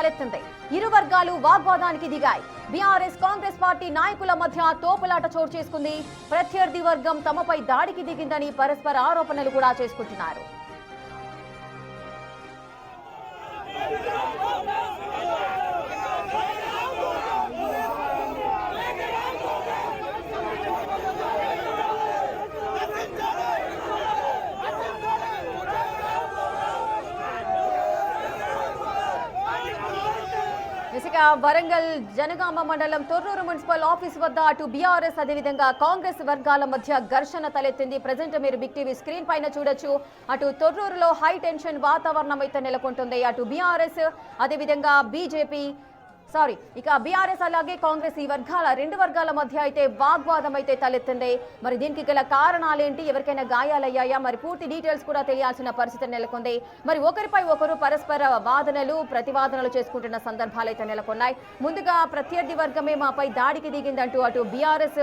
తలెత్తింది. ఇరు వర్గాలు వాగ్వాదానికి దిగాయి. బీఆర్ఎస్ కాంగ్రెస్ పార్టీ నాయకుల మధ్య తోపులాట చోటు చేసుకుంది. ప్రత్యర్థి వర్గం తమపై దాడికి దిగిందని పరస్పర ఆరోపణలు కూడా చేసుకుంటున్నారు. వరంగల్ జనగామ మండలం తొర్రూరు మున్సిపల్ ఆఫీస్ వద్ద అటు బీఆర్ఎస్ అదేవిధంగా కాంగ్రెస్ వర్గాల మధ్య ఘర్షణ తలెత్తింది. ప్రజెంట్ మీరు బిగ్ టీవీ స్క్రీన్ పైన చూడొచ్చు. అటు తొర్రూరులో హై టెన్షన్ వాతావరణం అయితే నెలకొంటుంది. అటు బీఆర్ఎస్ అదేవిధంగా ఇక బీఆర్ఎస్ అలాగే కాంగ్రెస్ ఈ రెండు వర్గాల మధ్య అయితే వాగ్వాదం అయితే తలెత్తింది. మరి దీనికి గల కారణాలేంటి, ఎవరికైనా గాయాలయ్యాయా, మరి పూర్తి డీటెయిల్స్ కూడా తెలియాల్సిన పరిస్థితి నెలకొంది. మరి ఒకరిపై ఒకరు పరస్పర వాదనలు ప్రతివాదనలు చేసుకుంటున్న సందర్భాలు అయితే నెలకొన్నాయి. ముందుగా ప్రత్యర్థి వర్గమే మాపై దాడికి దిగిందంటూ అటు బీఆర్ఎస్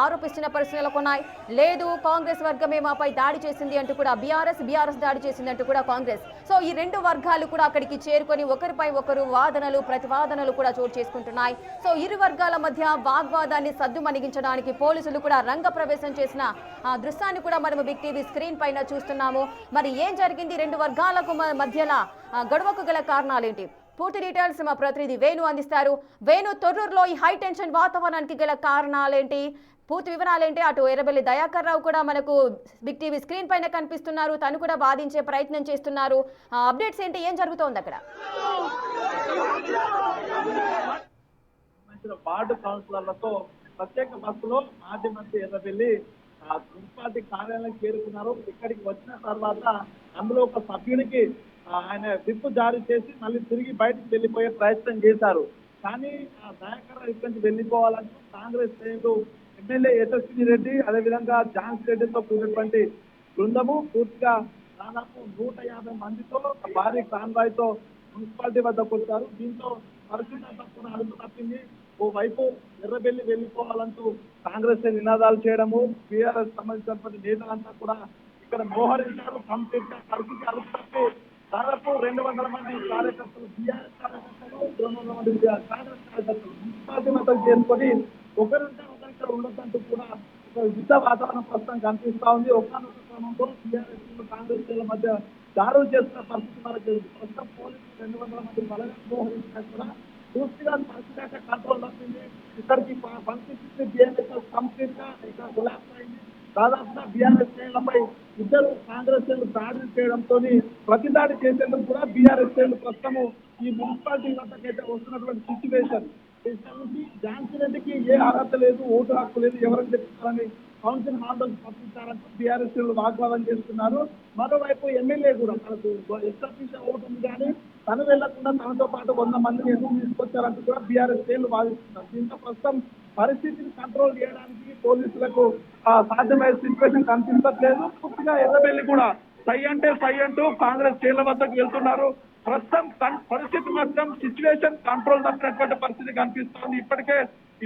ఆరోపిస్తున్న పరిస్థితి నెలకొన్నాయి. లేదు కాంగ్రెస్ వర్గమే మాపై దాడి చేసింది అంటూ కూడా బీఆర్ఎస్ దాడి చేసిందంటూ కూడా కాంగ్రెస్. సో ఈ రెండు వర్గాలు కూడా అక్కడికి చేరుకొని ఒకరిపై ఒకరు వాదనలు ప్రతివాదనలు కూడా చోటు చేసుకుంటున్నాయి. సో ఇరు వర్గాల మధ్య వాగ్వాదాన్ని సద్దుమణిగించడానికి పోలీసులు కూడా రంగ ప్రవేశం చేసిన దృశ్యాన్ని కూడా మనం బిగ్ టీవీ స్క్రీన్ పైన చూస్తున్నాము. మరి ఏం జరిగింది, రెండు వర్గాలకు మధ్యలో గొడవకు గల కారణాలేంటి, పూర్తి డీటెయిల్స్ మా ప్రతినిధి వేణు అందిస్తారు. వేణు, తొర్రూరులో ఈ హై టెన్షన్ వాతావరణానికి గల కారణాలేంటి, పూర్తి వివరాలేంటి? అటు ఎర్రబెల్లి దయాకర్ రావు కూడా మనకు బిగ్ టీవీ స్క్రీన్ పైన కనిపిస్తున్నారు, తను కూడా వాదించే ప్రయత్నం చేస్తున్నారు. అప్డేట్స్ ఏంటి, ఏం జరుగుతోంది అక్కడ? వార్డు కౌన్సిలర్లతో ప్రత్యేక బస్సులో మాజీ మంత్రి ఎర్రబెల్లి మున్సిపాలిటీ కార్యాలయం చేరుకున్నారు. ఇక్కడికి వచ్చిన తర్వాత అందులో ఒక సభ్యునికి ఆయన విప్ జారీ చేసి మళ్ళీ తిరిగి బయటకు వెళ్లిపోయే ప్రయత్నం చేశారు. కానీ దయాకర్ ఇక్కడి నుంచి వెళ్లిపోవాలంటూ కాంగ్రెస్ శ్రేణులు ఎమ్మెల్యే యశస్వి రెడ్డి అదేవిధంగా ఝాన్సీ రెడ్డితో కూడినటువంటి బృందము పూర్తిగా దాదాపు 150 మందితో భారీ కాన్వాయ్ తో మున్సిపాలిటీ వద్దకు వచ్చారు. దీంతో పరిస్థితి అంతా కూడా అదుపు తప్పింది. ఓవైపు ఎర్రబెల్లి వెళ్లిపోవాలంటూ కాంగ్రెస్ నినాదాలు చేయడము, బీఆర్ఎస్ సంబంధించినటువంటి నేతలంతా కూడా ఇక్కడ మోహరించారు. కంప్లీట్ గా పరిస్థితి అదుపు తప్పి దాదాపు 200 మంది కార్యకర్తలు, బీఆర్ఎస్ కార్యకర్తలు, 200 మంది కాంగ్రెస్ కార్యకర్తలు మున్సిపాలిటీ వద్దకు చేసుకొని ఒకరింటే ఒకరిక్కడ ఉండొద్దంటూ కూడా ఒక యుద్ధ వాతావరణం ప్రస్తుతం కనిపిస్తా ఉంది. ఒకనొక క్రమంలో బీఆర్ఎస్ కాంగ్రెస్ మధ్య దాడులు చేస్తున్న పరిస్థితి మనకు ప్రస్తుతం పోలీసులు 200 మంది బలంగా మోహరించినా కూడా పూర్తిగా పరిస్థితి కంట్రోల్ తప్పింది. ఇక్కడికి పంపించింది బీఆర్ఎస్ కంప్లీట్ గా ఇక్కడ కొలాప్స్ అయింది. దాదాపుగా బీఆర్ఎస్ శ్రేణులపై ఇద్దరు కాంగ్రెస్ శ్రేణులు దాడులు చేయడంతో ప్రతి దాడి చేసేందుకు కూడా బీఆర్ఎస్ శ్రేణులు ప్రస్తుతము ఈ మున్సిపాలిటీ వద్దకైతే వస్తున్నటువంటి సిచ్యువేషన్. నుంచి ఝాన్సీ రెడ్డికి ఏ అర్హత లేదు, ఓటు హక్కు లేదు, ఎవరికి చెప్తారని కౌన్సిల్ హాల్లోకి పంపించారంటూ బీఆర్ఎస్ శ్రేణులు వాగ్వాదం చేస్తున్నారు. మరోవైపు ఎమ్మెల్యే కూడా తనకు ఎస్ఆర్పీసీ ఓటు ఉంది కానీ తను వెళ్లకుండా తనతో పాటు 100 మందిని ఎందుకు తీసుకొచ్చారంటూ కూడా బీఆర్ఎస్ శ్రేణులు వాదిస్తున్నారు. దీంతో ప్రస్తుతం పరిస్థితిని కంట్రోల్ చేయడానికి పోలీసులకు సాధ్యమయ్యే సిచ్యువేషన్ కనిపించట్లేదు. పూర్తిగా ఎర్రబెల్లి కూడా సై అంటే సై అంటూ కాంగ్రెస్ శ్రేణుల వద్దకు వెళ్తున్నారు. ప్రస్తుతం పరిస్థితి మాత్రం సిచ్యువేషన్ కంట్రోల్ తప్పినటువంటి పరిస్థితి కనిపిస్తోంది. ఇప్పటికే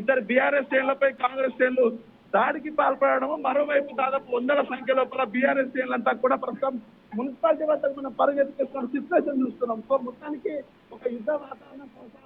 ఇద్దరు బీఆర్ఎస్ శ్రేణులపై కాంగ్రెస్ శ్రేణులు దాడికి పాల్పడము, మరోవైపు దాదాపు 100ల సంఖ్య లోపల బీఆర్ఎస్ శ్రేణులంతా కూడా ప్రస్తుతం మున్సిపాలిటీ వద్దకు మనం పరిగెత్తుకున్న సిచ్యువేషన్ చూస్తున్నాం. సో మొత్తానికి ఒక యుద్ధ వాతావరణం కోసం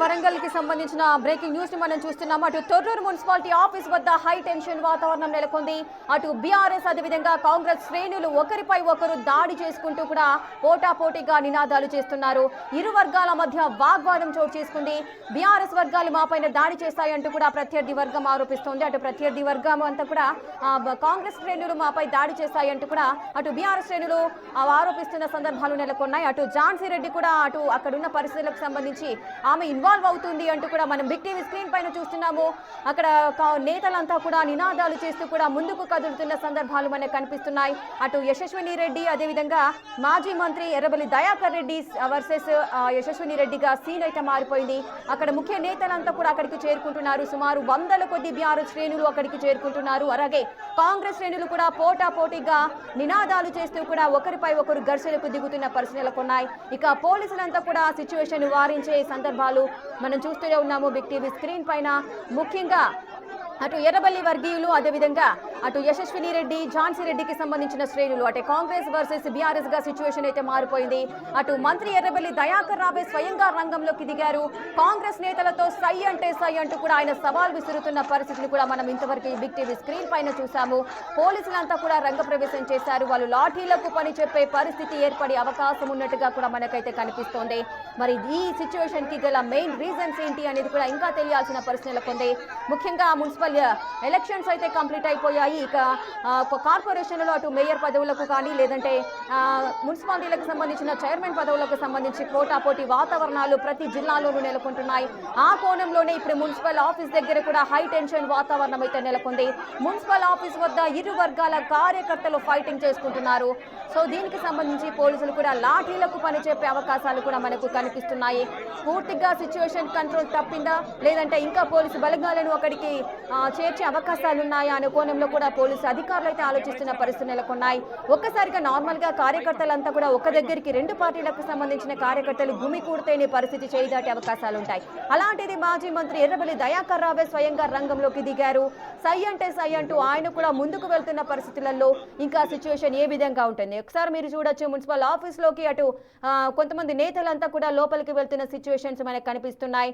వరంగల్ కి సంబంధించిన బ్రేకింగ్ న్యూస్ ని మనం చూస్తున్నాం. అటు తొర్రూరు మున్సిపాలిటీ ఆఫీస్ వద్ద హై టెన్షన్ వాతావరణం నెలకొంది. అటు బీఆర్ఎస్ అదేవిధంగా కాంగ్రెస్ శ్రేణులు ఒకరిపై ఒకరు దాడి చేసుకుంటూ కూడా పోటాపోటీగా నినాదాలు చేస్తున్నారు. ఇరు వర్గాల మధ్య వాగ్వాదం చోటు చేసుకుంది. బీఆర్ఎస్ వర్గాలు మాపైన దాడి చేస్తాయంటూ కూడా ప్రత్యర్థి వర్గం ఆరోపిస్తోంది. అటు ప్రత్యర్థి వర్గం అంతా కూడా కాంగ్రెస్ శ్రేణులు మాపై దాడి చేస్తాయంటూ కూడా అటు బీఆర్ఎస్ శ్రేణులు ఆరోపిస్తున్న సందర్భాలు నెలకొన్నాయి. అటు ఝాన్సీ రెడ్డి కూడా అటు అక్కడున్న పరిస్థితులకు సంబంధించి ఆమె ఇన్వాల్వ్ అవుతుంది అంటూ కూడా మనం బిగ్ టీవీ స్క్రీన్ పైన చూస్తున్నాము. అక్కడ నేతలంతా కూడా నినాదాలు చేస్తూ కూడా ముందుకు కదులుతున్న సందర్భాలు మనకు కనిపిస్తున్నాయి. అటు యశస్విని రెడ్డి అదేవిధంగా మాజీ మంత్రి ఎర్రబెల్లి దయాకర్ రెడ్డి వర్సెస్ యశస్విని రెడ్డిగా సీన్ అయితే మారిపోయింది. అక్కడ ముఖ్య నేతలంతా కూడా అక్కడికి చేరుకుంటున్నారు. సుమారు 100 కొద్ది బీఆర్ఎస్ శ్రేణులు అక్కడికి చేరుకుంటున్నారు. అలాగే కాంగ్రెస్ శ్రేణులు కూడా పోటాపోటీగా నినాదాలు చేస్తూ కూడా ఒకరిపై ఒకరు ఘర్షణకు దిగుతున్న పరిస్థితులు ఉన్నాయి. ఇక పోలీసులంతా కూడా సిచ్యువేషన్ వారించే సందర్భాలు మనం చూస్తూనే ఉన్నాము బిగ్ టీవీ స్క్రీన్ పైన. ముఖ్యంగా అటు ఎర్రబెల్లి వర్గీయులు అదేవిధంగా అటు యశస్విని రెడ్డి ఝాన్సీ రెడ్డికి సంబంధించిన శ్రేణులు అంటే కాంగ్రెస్ వర్సెస్ బీఆర్ఎస్ గా సిచ్యువేషన్ అయితే మారిపోయింది. అటు మంత్రి ఎర్రబెల్లి దయాకర్ రావే స్వయంగా రంగంలోకి దిగారు. కాంగ్రెస్ నేతలతో సై అంటే సై అంటూ కూడా ఆయన సవాల్ విసురుతున్న పరిస్థితిని కూడా మనం ఇంతవరకు బిగ్ టీవీ స్క్రీన్ పైన చూసాము. పోలీసులంతా కూడా రంగప్రవేశం చేశారు. వాళ్ళు లాఠీలకు పని చెప్పే పరిస్థితి ఏర్పడే అవకాశం ఉన్నట్టుగా కూడా మనకైతే కనిపిస్తోంది. మరి ఈ సిచ్యువేషన్ కి గల మెయిన్ రీజన్స్ ఏంటి అనేది కూడా ఇంకా తెలియాల్సిన పరిస్థితి నెలకొంది. ముఖ్యంగా మున్సిపల్ ఎలక్షన్స్ అయితే కంప్లీట్ అయిపోయాయి. ఇక కార్పొరేషన్లో అటు మేయర్ పదవులకు కానీ లేదంటే మున్సిపాలిటీలకు సంబంధించిన చైర్మన్ పదవులకు సంబంధించి పోటాపోటీ వాతావరణాలు ప్రతి జిల్లాలోనూ నెలకొంటున్నాయి. ఆ కోణంలోనే ఇప్పుడు మున్సిపల్ ఆఫీస్ దగ్గర కూడా హై టెన్షన్ వాతావరణం అయితే నెలకొంది. మున్సిపల్ ఆఫీస్ వద్ద ఇరు వర్గాల కార్యకర్తలు ఫైటింగ్ చేసుకుంటున్నారు. సో దీనికి సంబంధించి పోలీసులు కూడా లాఠీలకు పనిచేపే అవకాశాలు కూడా మనకు కనిపిస్తున్నాయి. పూర్తిగా సిచ్యువేషన్ కంట్రోల్ తప్పిందా లేదంటే ఇంకా పోలీసు బలగాలను అక్కడికి చేర్చే అవకాశాలు ఉన్నాయా అనే కోణంలో కూడా పోలీసు అధికారులు అయితే ఆలోచిస్తున్న పరిస్థితులు నెలకొన్నాయి. ఒక్కసారిగా నార్మల్ గా కార్యకర్తలంతా కూడా ఒక దగ్గరికి రెండు పార్టీలకు సంబంధించిన కార్యకర్తలు గుమి కూడితేనే పరిస్థితి చేయి దాటే అవకాశాలు ఉంటాయి. అలాంటిది మాజీ మంత్రి ఎర్రబెల్లి దయాకర్ రావే స్వయంగా రంగంలోకి దిగారు. సై అంటే సై అంటూ ఆయన కూడా ముందుకు వెళ్తున్న పరిస్థితులలో ఇంకా సిచ్యువేషన్ ఏ విధంగా ఉంటుంది ఒకసారి మీరు చూడొచ్చు. మున్సిపల్ ఆఫీస్ లోకి అటు కొంతమంది నేతలంతా కూడా లోపలికి వెళ్తున్న సిచ్యువేషన్స్ మనకు కనిపిస్తున్నాయి.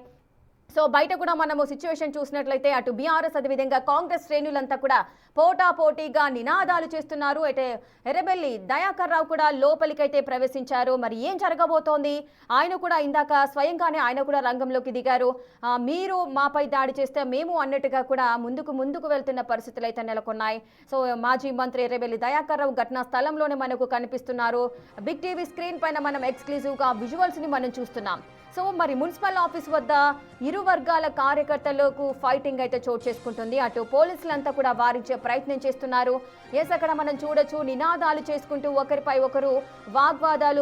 సో బయట కూడా మనము సిచ్యువేషన్ చూసినట్లయితే అటు బీఆర్ఎస్ అదేవిధంగా కాంగ్రెస్ శ్రేణులంతా కూడా పోటాపోటీగా నినాదాలు చేస్తున్నారు. అయితే ఎర్రబెల్లి దయాకర్ రావు కూడా లోపలికైతే ప్రవేశించారు. మరి ఏం జరగబోతోంది? ఆయన కూడా ఇందాక స్వయంగానే ఆయన కూడా రంగంలోకి దిగారు. మీరు మాపై దాడి చేస్తే మేము అన్నట్టుగా కూడా ముందుకు వెళ్తున్న పరిస్థితులు అయితే నెలకొన్నాయి. సో మాజీ మంత్రి ఎర్రబెల్లి దయాకర్ రావు ఘటనా స్థలంలోనే మనకు కనిపిస్తున్నారు. బిగ్ టీవీ స్క్రీన్ పైన మనం ఎక్స్క్లూజివ్గా విజువల్స్ ని మనం చూస్తున్నాం. సో మరి మున్సిపల్ ఆఫీస్ వద్ద ఇరు వర్గాల కార్యకర్తలకు ఫైటింగ్ అయితే చోటు చేసుకుంటుంది. అటు పోలీసులంతా కూడా వారించే ప్రయత్నం చేస్తున్నారు. ఎస్ అక్కడ మనం చూడొచ్చు నినాదాలు చేసుకుంటూ ఒకరిపై ఒకరు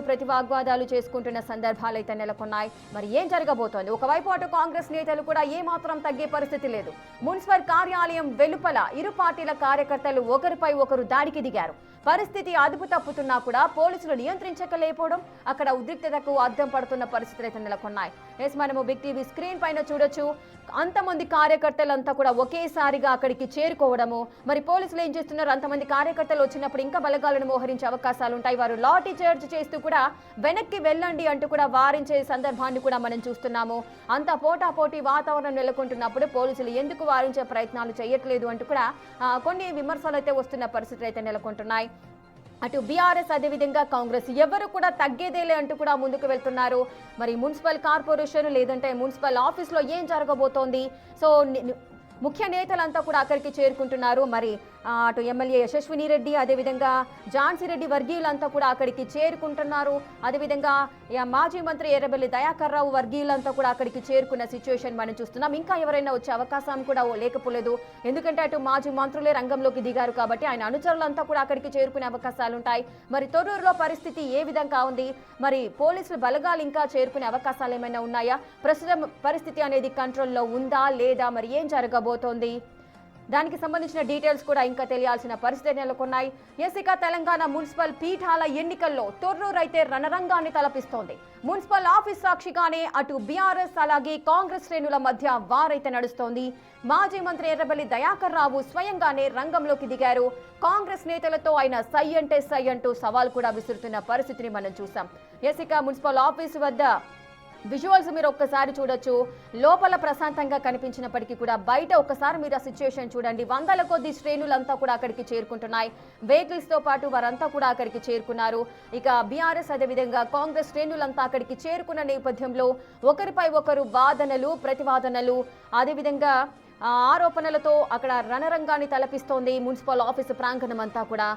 ప్రతి వాగ్వాదాలు చేసుకుంటున్న సందర్భాలు అయితే నెలకొన్నాయి. మరి ఏం జరగబోతోంది? ఒకవైపు అటు కాంగ్రెస్ నేతలు కూడా ఏమాత్రం తగ్గే పరిస్థితి లేదు. మున్సిపల్ కార్యాలయం వెలుపల ఇరు పార్టీల కార్యకర్తలు ఒకరిపై ఒకరు దాడికి దిగారు. పరిస్థితి అదుపు తప్పుతున్నా కూడా పోలీసులు నియంత్రించలేకపోవడం అక్కడ ఉద్రిక్తతకు అద్దం పడుతున్న పరిస్థితులు అయితే నెలకొన్నాయి. ఎస్ మనము బిగ్ టీవీ స్క్రీన్ పైన చూడొచ్చు. అంతమంది కార్యకర్తలంతా కూడా ఒకేసారిగా అక్కడికి చేరుకోవడము. మరి పోలీసులు ఏం చేస్తున్నారు? అంతమంది కార్యకర్తలు వచ్చినప్పుడు ఇంకా బలగాలను మోహరించే అవకాశాలు ఉంటాయి. వారు లాఠీ చార్జ్ చేస్తూ కూడా వెనక్కి వెళ్ళండి అంటూ కూడా వారించే సందర్భాన్ని కూడా మనం చూస్తున్నాము. అంత పోటాపోటీ వాతావరణం నెలకొంటున్నప్పుడు పోలీసులు ఎందుకు వారించే ప్రయత్నాలు చేయట్లేదు అంటూ కూడా కొన్ని విమర్శలు అయితే వస్తున్న పరిస్థితులు అయితే నెలకొంటున్నాయి. అటు బీఆర్ఎస్ అదేవిధంగా కాంగ్రెస్ ఎవరు కూడా తగ్గేదేలే అంటూ కూడా ముందుకు వెళ్తున్నారు. మరి మున్సిపల్ కార్పొరేషన్ లేదంటే మున్సిపల్ ఆఫీస్లో ఏం జరగబోతోంది? సో ముఖ్య నేతలంతా కూడా అక్కడికి చేరుకుంటున్నారు. మరి అటు ఎమ్మెల్యే యశస్విని రెడ్డి అదేవిధంగా ఝాన్సీ రెడ్డి వర్గీయులంతా కూడా అక్కడికి చేరుకుంటున్నారు. అదేవిధంగా మాజీ మంత్రి ఎర్రబెల్లి దయాకర్ రావు వర్గీయులంతా కూడా అక్కడికి చేరుకున్న సిచ్యువేషన్ మనం చూస్తున్నాం. ఇంకా ఎవరైనా వచ్చే అవకాశం కూడా లేకపోలేదు. ఎందుకంటే అటు మాజీ మంత్రులే రంగంలోకి దిగారు కాబట్టి ఆయన అనుచరులంతా కూడా అక్కడికి చేరుకునే అవకాశాలు ఉంటాయి. మరి తొర్రూరులో పరిస్థితి ఏ విధంగా ఉంది? మరి పోలీసులు బలగాలు ఇంకా చేరుకునే అవకాశాలు ఏమైనా ఉన్నాయా? ప్రస్తుతం పరిస్థితి అనేది కంట్రోల్లో ఉందా లేదా? మరి ఏం జరగబోతోంది? దానికి సంబంధించిన డీటెయిల్స్ కూడా ఇంకా తెలియాల్సిన పరిస్థితి నెలకొన్నాయి. ఇక తెలంగాణ మున్సిపల్ పీఠాల ఎన్నికల్లో తొర్రూరు అయితే రణరంగాన్ని తలపిస్తోంది. మున్సిపల్ ఆఫీస్ సాక్షిగానే అటు బీఆర్ఎస్ అలాగే కాంగ్రెస్ శ్రేణుల మధ్య వారైతే నడుస్తోంది. మాజీ మంత్రి ఎర్రబెల్లి దయాకర్ రావు స్వయంగానే రంగంలోకి దిగారు. కాంగ్రెస్ నేతలతో ఆయన సై అంటే సై అంటూ సవాల్ కూడా విసురుతున్న పరిస్థితిని మనం చూసాం. ఇక మున్సిపల్ ఆఫీస్ వద్ద విజువల్స్ మీరు ఒక్కసారి చూడొచ్చు. లోపల ప్రశాంతంగా కనిపించినప్పటికీ కూడా బయట ఒక్కసారి మీరు ఆ సిచ్యువేషన్ చూడండి. వందల కొద్ది శ్రేణులంతా కూడా అక్కడికి చేరుకుంటున్నాయి. వెహికల్స్ తో పాటు వారంతా కూడా అక్కడికి చేరుకున్నారు. ఇక బీఆర్ఎస్ అదేవిధంగా కాంగ్రెస్ శ్రేణులంతా అక్కడికి చేరుకున్న నేపథ్యంలో ఒకరిపై ఒకరు వాదనలు, ప్రతివాదనలు, అదేవిధంగా ఆరోపణలతో అక్కడ రణరంగాన్ని తలపిస్తోంది మున్సిపల్ ఆఫీసు ప్రాంగణం అంతా కూడా.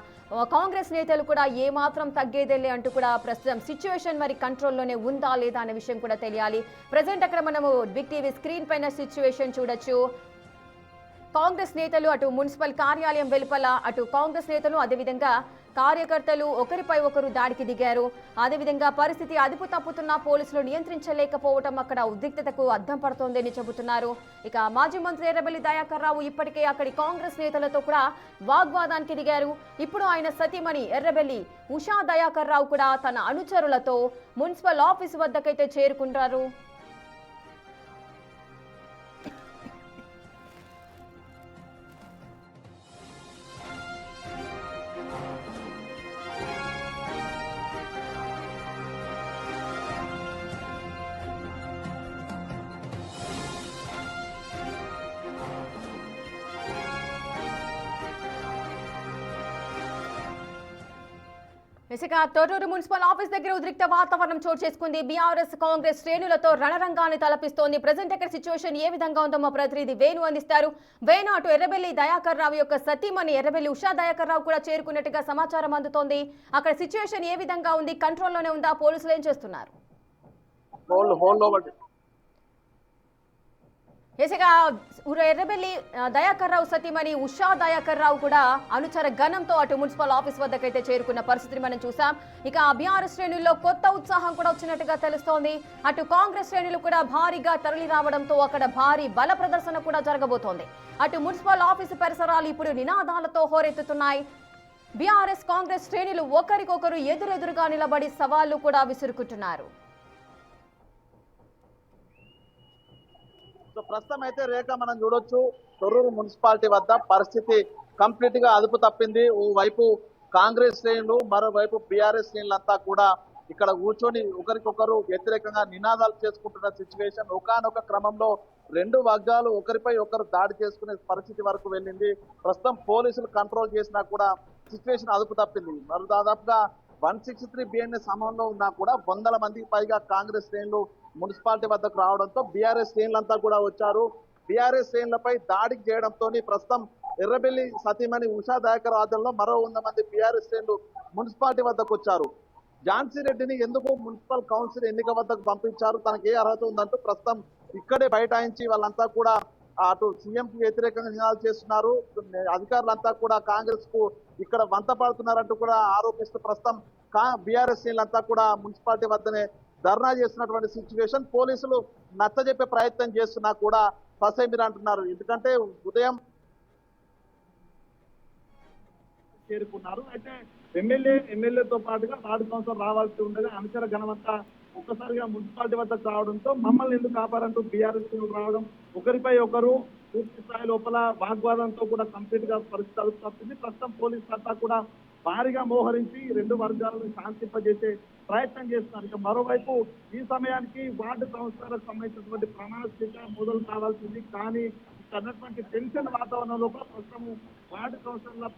కాంగ్రెస్ నేతలు కూడా ఏమాత్రం తగ్గేదేలే అంటూ కూడా ప్రస్తుతం సిచ్యువేషన్ మరి కంట్రోల్లోనే ఉందా లేదా అనే విషయం కూడా తెలియాలి. ప్రజెంట్ అక్కడ మనము బిగ్ టీవీ స్క్రీన్ పైన సిచ్యువేషన్ చూడొచ్చు. కాంగ్రెస్ నేతలు అటు మున్సిపల్ కార్యాలయం వెలుపల అటు కాంగ్రెస్ నేతలు అదేవిధంగా కార్యకర్తలు ఒకరిపై ఒకరు దాడికి దిగారు. అదేవిధంగా పరిస్థితి అదుపు తప్పుతున్న పోలీసులు నియంత్రించలేకపోవడం అక్కడ ఉద్రిక్తతకు అద్దం పడుతోందని చెబుతున్నారు. ఇక మాజీ మంత్రి ఎర్రబెల్లి దయాకర్ రావు ఇప్పటికే అక్కడి కాంగ్రెస్ నేతలతో కూడా వాగ్వాదానికి దిగారు. ఇప్పుడు ఆయన సతీమణి ఎర్రబెల్లి ఉషా దయాకర్ రావు కూడా తన అనుచరులతో మున్సిపల్ ఆఫీసు వద్దకైతే చేరుకుంటారు. ఇసుక తొర్రూరు మున్సిపల్ ఆఫీస్ దగ్గర ఉద్రిక్త వాతావరణం చోటు చేసుకుంది. బీఆర్ఎస్ కాంగ్రెస్ శ్రేణులతో రణరంగాన్ని తలపిస్తోంది. ప్రజెంట్ అక్కడ సిచ్యువేషన్ ఏ విధంగా ఉందో మా ప్రతినిధి వేణు అందిస్తారు. వేణు, అటు ఎర్రబెల్లి దయాకర్ రావు యొక్క సతీమణి ఎర్రబెల్లి ఉషా దయాకర్ రావు కూడా చేరుకున్నట్టుగా సమాచారం అందుతోంది. అక్కడ సిచ్యువేషన్ ఏ విధంగా ఉంది? కంట్రోల్లోనే ఉందా? పోలీసులు ఏం చేస్తున్నారు? ఏసగా ఎర్రబెల్లి దయాకర్ రావు సతీమణి ఉషా దయాకర్ రావు కూడా అనుచర గణంతో అటు మున్సిపల్ ఆఫీస్ వద్దకైతే చేరుకున్న పరిస్థితిని మనం చూసాం. ఇక బీఆర్ఎస్ శ్రేణుల్లో కొత్త ఉత్సాహం కూడా వచ్చినట్టుగా తెలుస్తోంది. అటు కాంగ్రెస్ శ్రేణులు కూడా భారీగా తరలి రావడంతో అక్కడ భారీ బల ప్రదర్శన కూడా జరగబోతోంది. అటు మున్సిపల్ ఆఫీసు పరిసరాలు ఇప్పుడు నినాదాలతో హోరెత్తుతున్నాయి. బీఆర్ఎస్ కాంగ్రెస్ శ్రేణులు ఒకరికొకరు ఎదురెదురుగా నిలబడి సవాళ్లు కూడా విసురుకుంటున్నారు. ప్రస్తుతం అయితే రేఖ మనం చూడొచ్చు, తొర్రూరు మున్సిపాలిటీ వద్ద పరిస్థితి కంప్లీట్ గా అదుపు తప్పింది. ఓవైపు కాంగ్రెస్ శ్రేణులు, మరోవైపు బీఆర్ఎస్ శ్రేణులంతా కూడా ఇక్కడ కూర్చొని ఒకరికొకరు వ్యతిరేకంగా నినాదాలు చేసుకుంటున్న సిచ్యువేషన్. ఒకానొక క్రమంలో రెండు వర్గాలు ఒకరిపై ఒకరు దాడి చేసుకునే పరిస్థితి వరకు వెళ్ళింది. ప్రస్తుతం పోలీసులు కంట్రోల్ చేసినా కూడా సిచ్యువేషన్ అదుపు తప్పింది. మరి దాదాపుగా 163 BNS అమల్లో ఉన్నా కూడా వందల మందికి పైగా కాంగ్రెస్ శ్రేణులు మున్సిపాలిటీ వద్దకు రావడంతో బీఆర్ఎస్ శ్రేణులంతా కూడా వచ్చారు. బీఆర్ఎస్ శ్రేణులపై దాడికి చేయడంతో ప్రస్తుతం ఎర్రబెల్లి సతీమణి ఉషా దయాకర్ ఆధ్వర్యంలో మరో 100 మంది బీఆర్ఎస్ శ్రేణులు మున్సిపాలిటీ వద్దకు వచ్చారు. ఝాన్సీ రెడ్డిని ఎందుకు మున్సిపల్ కౌన్సిల్ ఎన్నిక వద్దకు పంపించారు, తనకి ఏ అర్హత ఉందంటూ ప్రస్తుతం ఇక్కడే బైఠాయించి వాళ్ళంతా కూడా అటు సీఎం కి వ్యతిరేకంగా నినాదాలు చేస్తున్నారు. అధికారులంతా కూడా కాంగ్రెస్ కు ఇక్కడ వంత పడుతున్నారంటూ కూడా ఆరోపిస్తూ ప్రస్తుతం బీఆర్ఎస్ శ్రేణులంతా కూడా మున్సిపాలిటీ వద్దనే ధర్నా చేస్తున్నటువంటి సిచ్యువేషన్. పోలీసులు నచ్చజెప్పే ప్రయత్నం చేస్తున్నా కూడా పసైమిరా అంటున్నారు. ఎందుకంటే ఉదయం చేరుకున్నారు. అయితే ఎమ్మెల్యేతో పాటుగా వార్డు కౌన్సిలర్ రావాల్సి ఉండగా అనుచర గణమంతా ఒక్కసారిగా మున్సిపాలిటీ వద్దకు రావడంతో మమ్మల్ని ఎందుకు కాపారంటూ బీఆర్ఎస్ రావడం, ఒకరిపై ఒకరు పూర్తి స్థాయి లోపల వాగ్వాదంతో కూడా కంప్లీట్ గా పరిస్థితి అదుపు తప్పింది. ప్రస్తుతం పోలీసులు అంతా కూడా భారీగా మోహరించి రెండు వర్గాలను శాంతింపజేసే ప్రయత్నం చేస్తున్నారు. ఇక మరోవైపు ఈ సమయానికి వార్డు కౌన్సిలర్లకు సంబంధించినటువంటి ప్రమాణ స్వీకారం మొదలు కావాల్సింది. కానీ అన్నటువంటి టెన్షన్ వాతావరణంలో ప్రస్తుతం వార్డు కౌన్సిలర్ల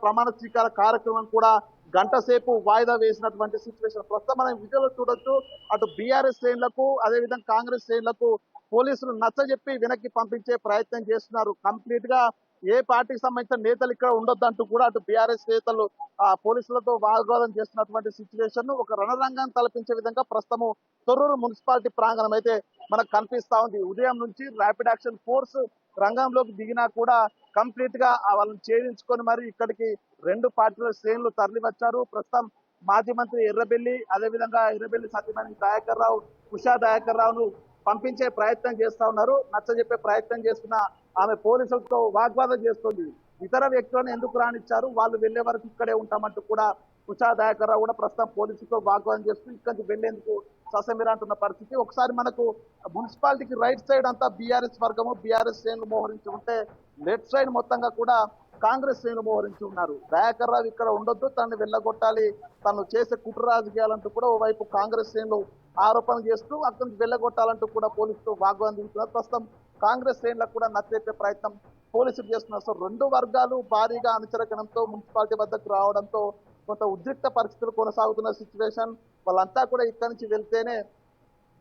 ప్రమాణ స్వీకార కార్యక్రమం కూడా గంట సేపు వాయిదా వేసినటువంటి సిచ్యువేషన్. ప్రస్తుతం మనం విజువల్ చూడొచ్చు. అటు బీఆర్ఎస్ శ్రేణులకు అదేవిధంగా కాంగ్రెస్ శ్రేణులకు పోలీసులు నచ్చజెప్పి వెనక్కి పంపించే ప్రయత్నం చేస్తున్నారు. కంప్లీట్ గా ఏ పార్టీకి సంబంధించిన నేతలు ఇక్కడ ఉండొద్దంటూ కూడా అటు బీఆర్ఎస్ నేతలు పోలీసులతో వాగ్వాదం చేస్తున్నటువంటి సిచ్యువేషన్ ఒక రణరంగాన్ని తలపించే విధంగా ప్రస్తుతము తొర్రూరు మున్సిపాలిటీ ప్రాంగణం అయితే మనకు కనిపిస్తా ఉంది. ఉదయం నుంచి ర్యాపిడ్ యాక్షన్ ఫోర్స్ రంగంలోకి దిగినా కూడా కంప్లీట్ గా వాళ్ళని ఛేదించుకొని మరి ఇక్కడికి రెండు పార్టీల శ్రేణులు తరలి వచ్చారు. ప్రస్తుతం మాజీ మంత్రి ఎర్రబెల్లి అదేవిధంగా ఎర్రబెల్లి సతీమణి దయాకర్ రావు, ఉషా దయాకర్ రావును పంపించే ప్రయత్నం చేస్తా ఉన్నారు. నచ్చజెప్పే ప్రయత్నం చేస్తున్న ఆమె పోలీసులతో వాగ్వాదం చేస్తుంది. ఇతర వ్యక్తులను ఎందుకు రానిచ్చారు, వాళ్ళు వెళ్లే వరకు ఇక్కడే ఉంటామంటూ కూడా ఉషా దయాకర్ రావు కూడా ప్రస్తుతం పోలీసులతో వాగ్వాదం చేస్తూ ఇక్కడికి వెళ్లేందుకు ససమిరా అంటున్న పరిస్థితి. ఒకసారి మనకు మున్సిపాలిటీకి రైట్ సైడ్ అంతా బీఆర్ఎస్ వర్గము బీఆర్ఎస్ శ్రేణులు మోహరించి ఉంటే లెఫ్ట్ సైడ్ మొత్తంగా కూడా కాంగ్రెస్ శ్రేణులు మోహరించి ఉన్నారు. దయాకర్ రావు ఇక్కడ ఉండొద్దు, తనని వెళ్ళగొట్టాలి, తను చేసే కుట్ర రాజకీయాలంటూ కూడా ఓవైపు కాంగ్రెస్ శ్రేణులు ఆరోపణ చేస్తూ అక్కడి నుంచి వెళ్ళగొట్టాలంటూ కూడా పోలీసులు వాగ్వాదం దిగుతున్నారు. ప్రస్తుతం కాంగ్రెస్ శ్రేణులకు కూడా నచ్చజెప్పే ప్రయత్నం పోలీసులు చేస్తున్నారు. సో రెండు వర్గాలు భారీగా అనుచరగణంతో మున్సిపాలిటీ వద్దకు రావడంతో కొంత ఉద్రిక్త పరిస్థితులు కొనసాగుతున్న సిచ్యువేషన్. వాళ్ళంతా కూడా ఇక్కడి నుంచి వెళ్తేనే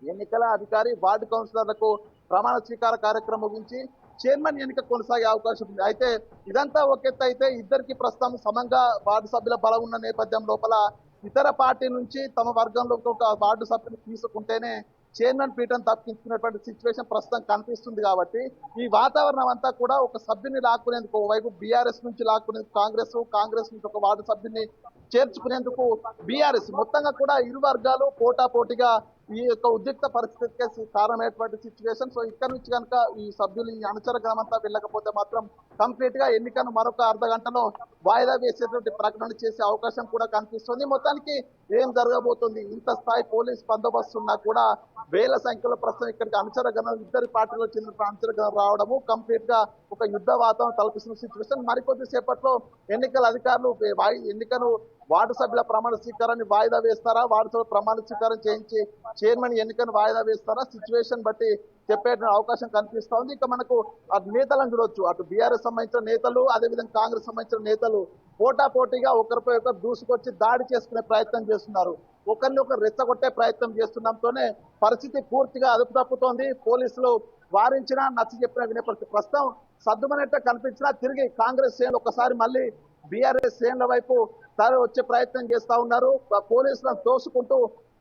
ఎన్నికల అధికారి వార్డు కౌన్సిలర్లకు ప్రమాణ స్వీకార కార్యక్రమం ముగించి చైర్మన్ ఎన్నిక కొనసాగే అవకాశం ఉంది. అయితే ఇదంతా ఒక ఎత్తు అయితే ఇద్దరికి ప్రస్తుతం సమంగా వార్డు సభ్యుల బలం ఉన్న నేపథ్యం లోపల ఇతర పార్టీ నుంచి తమ వర్గంలో ఒక వార్డు సభ్యులు తీసుకుంటేనే చైర్మన్ పీఠం తప్పించుకునేటువంటి సిచ్యువేషన్ ప్రస్తుతం కనిపిస్తుంది. కాబట్టి ఈ వాతావరణం అంతా కూడా ఒక సభ్యుని లాక్కునేందుకు, ఓవైపు బీఆర్ఎస్ నుంచి లాక్కునేందుకు కాంగ్రెస్ నుంచి ఒక వార్డు సభ్యుని చేర్చుకునేందుకు బీఆర్ఎస్, మొత్తంగా కూడా ఇరు వర్గాలు పోటాపోటీగా ఈ యొక్క ఉద్రిక్త పరిస్థితికి కారణమైనటువంటి సిచ్యువేషన్. సో ఇక్కడ నుంచి కనుక ఈ సభ్యులు ఈ అనుచర గ్రామంతా వెళ్ళకపోతే మాత్రం కంప్లీట్ గా ఎన్నికను మరొక అర్ధ గంటలో వాయిదా వేసేటువంటి ప్రకటన చేసే అవకాశం కూడా కనిపిస్తుంది. మొత్తానికి ఏం జరగబోతుంది, ఇంత స్థాయి పోలీస్ బందోబస్తు ఉన్నా కూడా వేల సంఖ్యలో ప్రస్తుతం ఇక్కడికి అనుచర గణం ఇద్దరి పార్టీలో చెందిన అనుచర గణం రావడము కంప్లీట్ గా ఒక యుద్ధ వాతావరణం కల్పిస్తున్న సిచ్యువేషన్. మరికొద్ది సేపట్లో ఎన్నికల అధికారులు ఎన్నికను వార్డు సభ్యుల ప్రమాణ స్వీకారాన్ని వాయిదా వేస్తారా, వార్డు సభ్యుల ప్రమాణ స్వీకారం చేయించి చైర్మన్ ఎన్నికను వాయిదా వేస్తారా, సిచ్యువేషన్ బట్టి చెప్పే అవకాశం కనిపిస్తా ఉంది. ఇక మనకు అటు నేతలను చూడొచ్చు, అటు బీఆర్ఎస్ సంబంధించిన నేతలు, అదేవిధంగా కాంగ్రెస్ సంబంధించిన నేతలు పోటాపోటీగా ఒకరిపై ఒకరు దూసుకొచ్చి దాడి చేసుకునే ప్రయత్నం చేస్తున్నారు. ఒకరిని ఒకరు రెచ్చగొట్టే ప్రయత్నం చేస్తుండటంతోనే పరిస్థితి పూర్తిగా అదుపు తప్పుతోంది. పోలీసులు వారించినా నచ్చ చెప్పిన వినే పరిస్థితి ప్రస్తుతం సద్దుమనేట్టు కనిపించినా తిరిగి కాంగ్రెస్ శ్రేణులు ఒకసారి మళ్ళీ బీఆర్ఎస్ శ్రేణుల వైపు తరలి వచ్చే ప్రయత్నం చేస్తా ఉన్నారు. పోలీసులను తోసుకుంటూ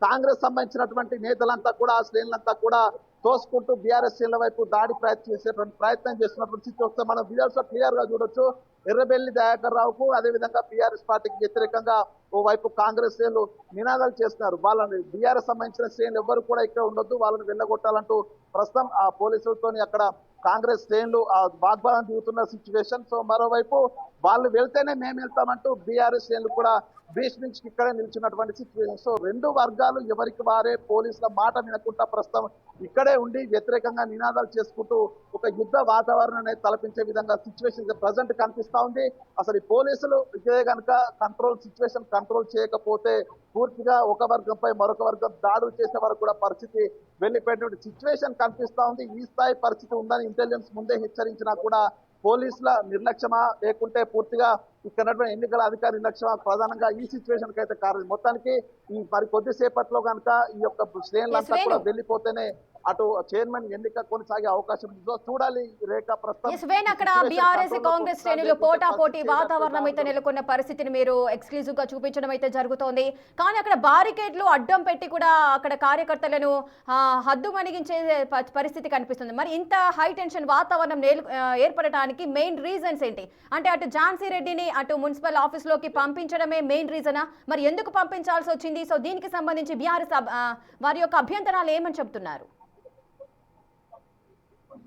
కాంగ్రెస్ సంబంధించినటువంటి నేతలంతా కూడా ఆ శ్రేణులంతా కూడా తోసుకుంటూ బీఆర్ఎస్ శ్రేణుల వైపు దాడి ప్రయత్నం చేస్తున్నటువంటి సిచ్యువేషన్ మనం విజువల్స్ లో క్లియర్ గా చూడొచ్చు. ఎర్రబెల్లి దయాకర్ రావుకు అదేవిధంగా బీఆర్ఎస్ పార్టీకి వ్యతిరేకంగా ఓవైపు కాంగ్రెస్ శ్రేణులు నినాదాలు చేస్తున్నారు. వాళ్ళని బీఆర్ఎస్ సంబంధించిన శ్రేణులు ఎవరు కూడా ఇక్కడ ఉండొద్దు, వాళ్ళని వెళ్ళగొట్టాలంటూ ప్రస్తుతం ఆ పోలీసులతో అక్కడ కాంగ్రెస్ శ్రేణులు వాగ్వాదం దిగుతున్న సిచ్యువేషన్. సో మరోవైపు వాళ్ళు వెళ్తేనే మేము వెళ్తామంటూ బీఆర్ఎస్ శ్రేణులు కూడా బీచ్ నుంచి ఇక్కడే నిలిచినటువంటి సిచ్యువేషన్. సో రెండు వర్గాలు ఎవరికి వారే పోలీసుల మాట వినకుండా ప్రస్తుతం ఇక్కడే ఉండి వ్యతిరేకంగా నినాదాలు చేసుకుంటూ ఒక యుద్ధ వాతావరణాన్ని తలపించే విధంగా సిచ్యువేషన్ ప్రజెంట్ కనిపిస్తా ఉంది. అసలు ఈ పోలీసులు ఇదే కనుక సిచ్యువేషన్ కంట్రోల్ చేయకపోతే పూర్తిగా ఒక వర్గంపై మరొక వర్గం దాడులు చేసే వరకు కూడా పరిస్థితి వెళ్లిపోయేటువంటి సిచ్యువేషన్ కనిపిస్తా ఉంది. ఈ స్థాయి పరిస్థితి ఉందని ఇంటెలిజెన్స్ ముందే హెచ్చరించినా కూడా పోలీసుల నిర్లక్ష్యమా లేకుంటే పూర్తిగా ఇక్కడ ఎన్నికల అధికారి నిర్లక్ష్యమా ప్రధానంగా ఈ సిచ్యువేషన్ కి అయితే కారణం. మొత్తానికి ఈ మరి కొద్దిసేపట్లో కనుక ఈ యొక్క శ్రేణులంతా కూడా వెళ్ళిపోతేనే అటు చైర్మన్ ఎన్నిక కొనసాగే అవకాశం ఉందో చూడాలి. రేఖ ప్రస్తుతం అక్కడ బీఆర్ఎస్ కాంగ్రెస్ శ్రేణులు పోటాపోటీ వాతావరణం అయితే నెలకొన్న పరిస్థితిని మీరు ఎక్స్క్లూజివ్ గా చూపించడం అయితే జరుగుతోంది. కానీ అక్కడ బారికేడ్లు అడ్డం పెట్టి కూడా అక్కడ కార్యకర్తలను హద్దు మణిగించే పరిస్థితి కనిపిస్తుంది. మరి ఇంత హై టెన్షన్ వాతావరణం ఏర్పడటానికి మెయిన్ రీజన్స్ ఏంటి? అంటే అటు ఝాన్సీ రెడ్డిని అటు మున్సిపల్ ఆఫీస్ లోకి పంపించడమే మెయిన్ రీజనా? మరి ఎందుకు పంపించాల్సి వచ్చింది? సో దీనికి సంబంధించి బీఆర్ఎస్ వారి యొక్క అభ్యంతరాలు ఏమని చెప్తున్నారు?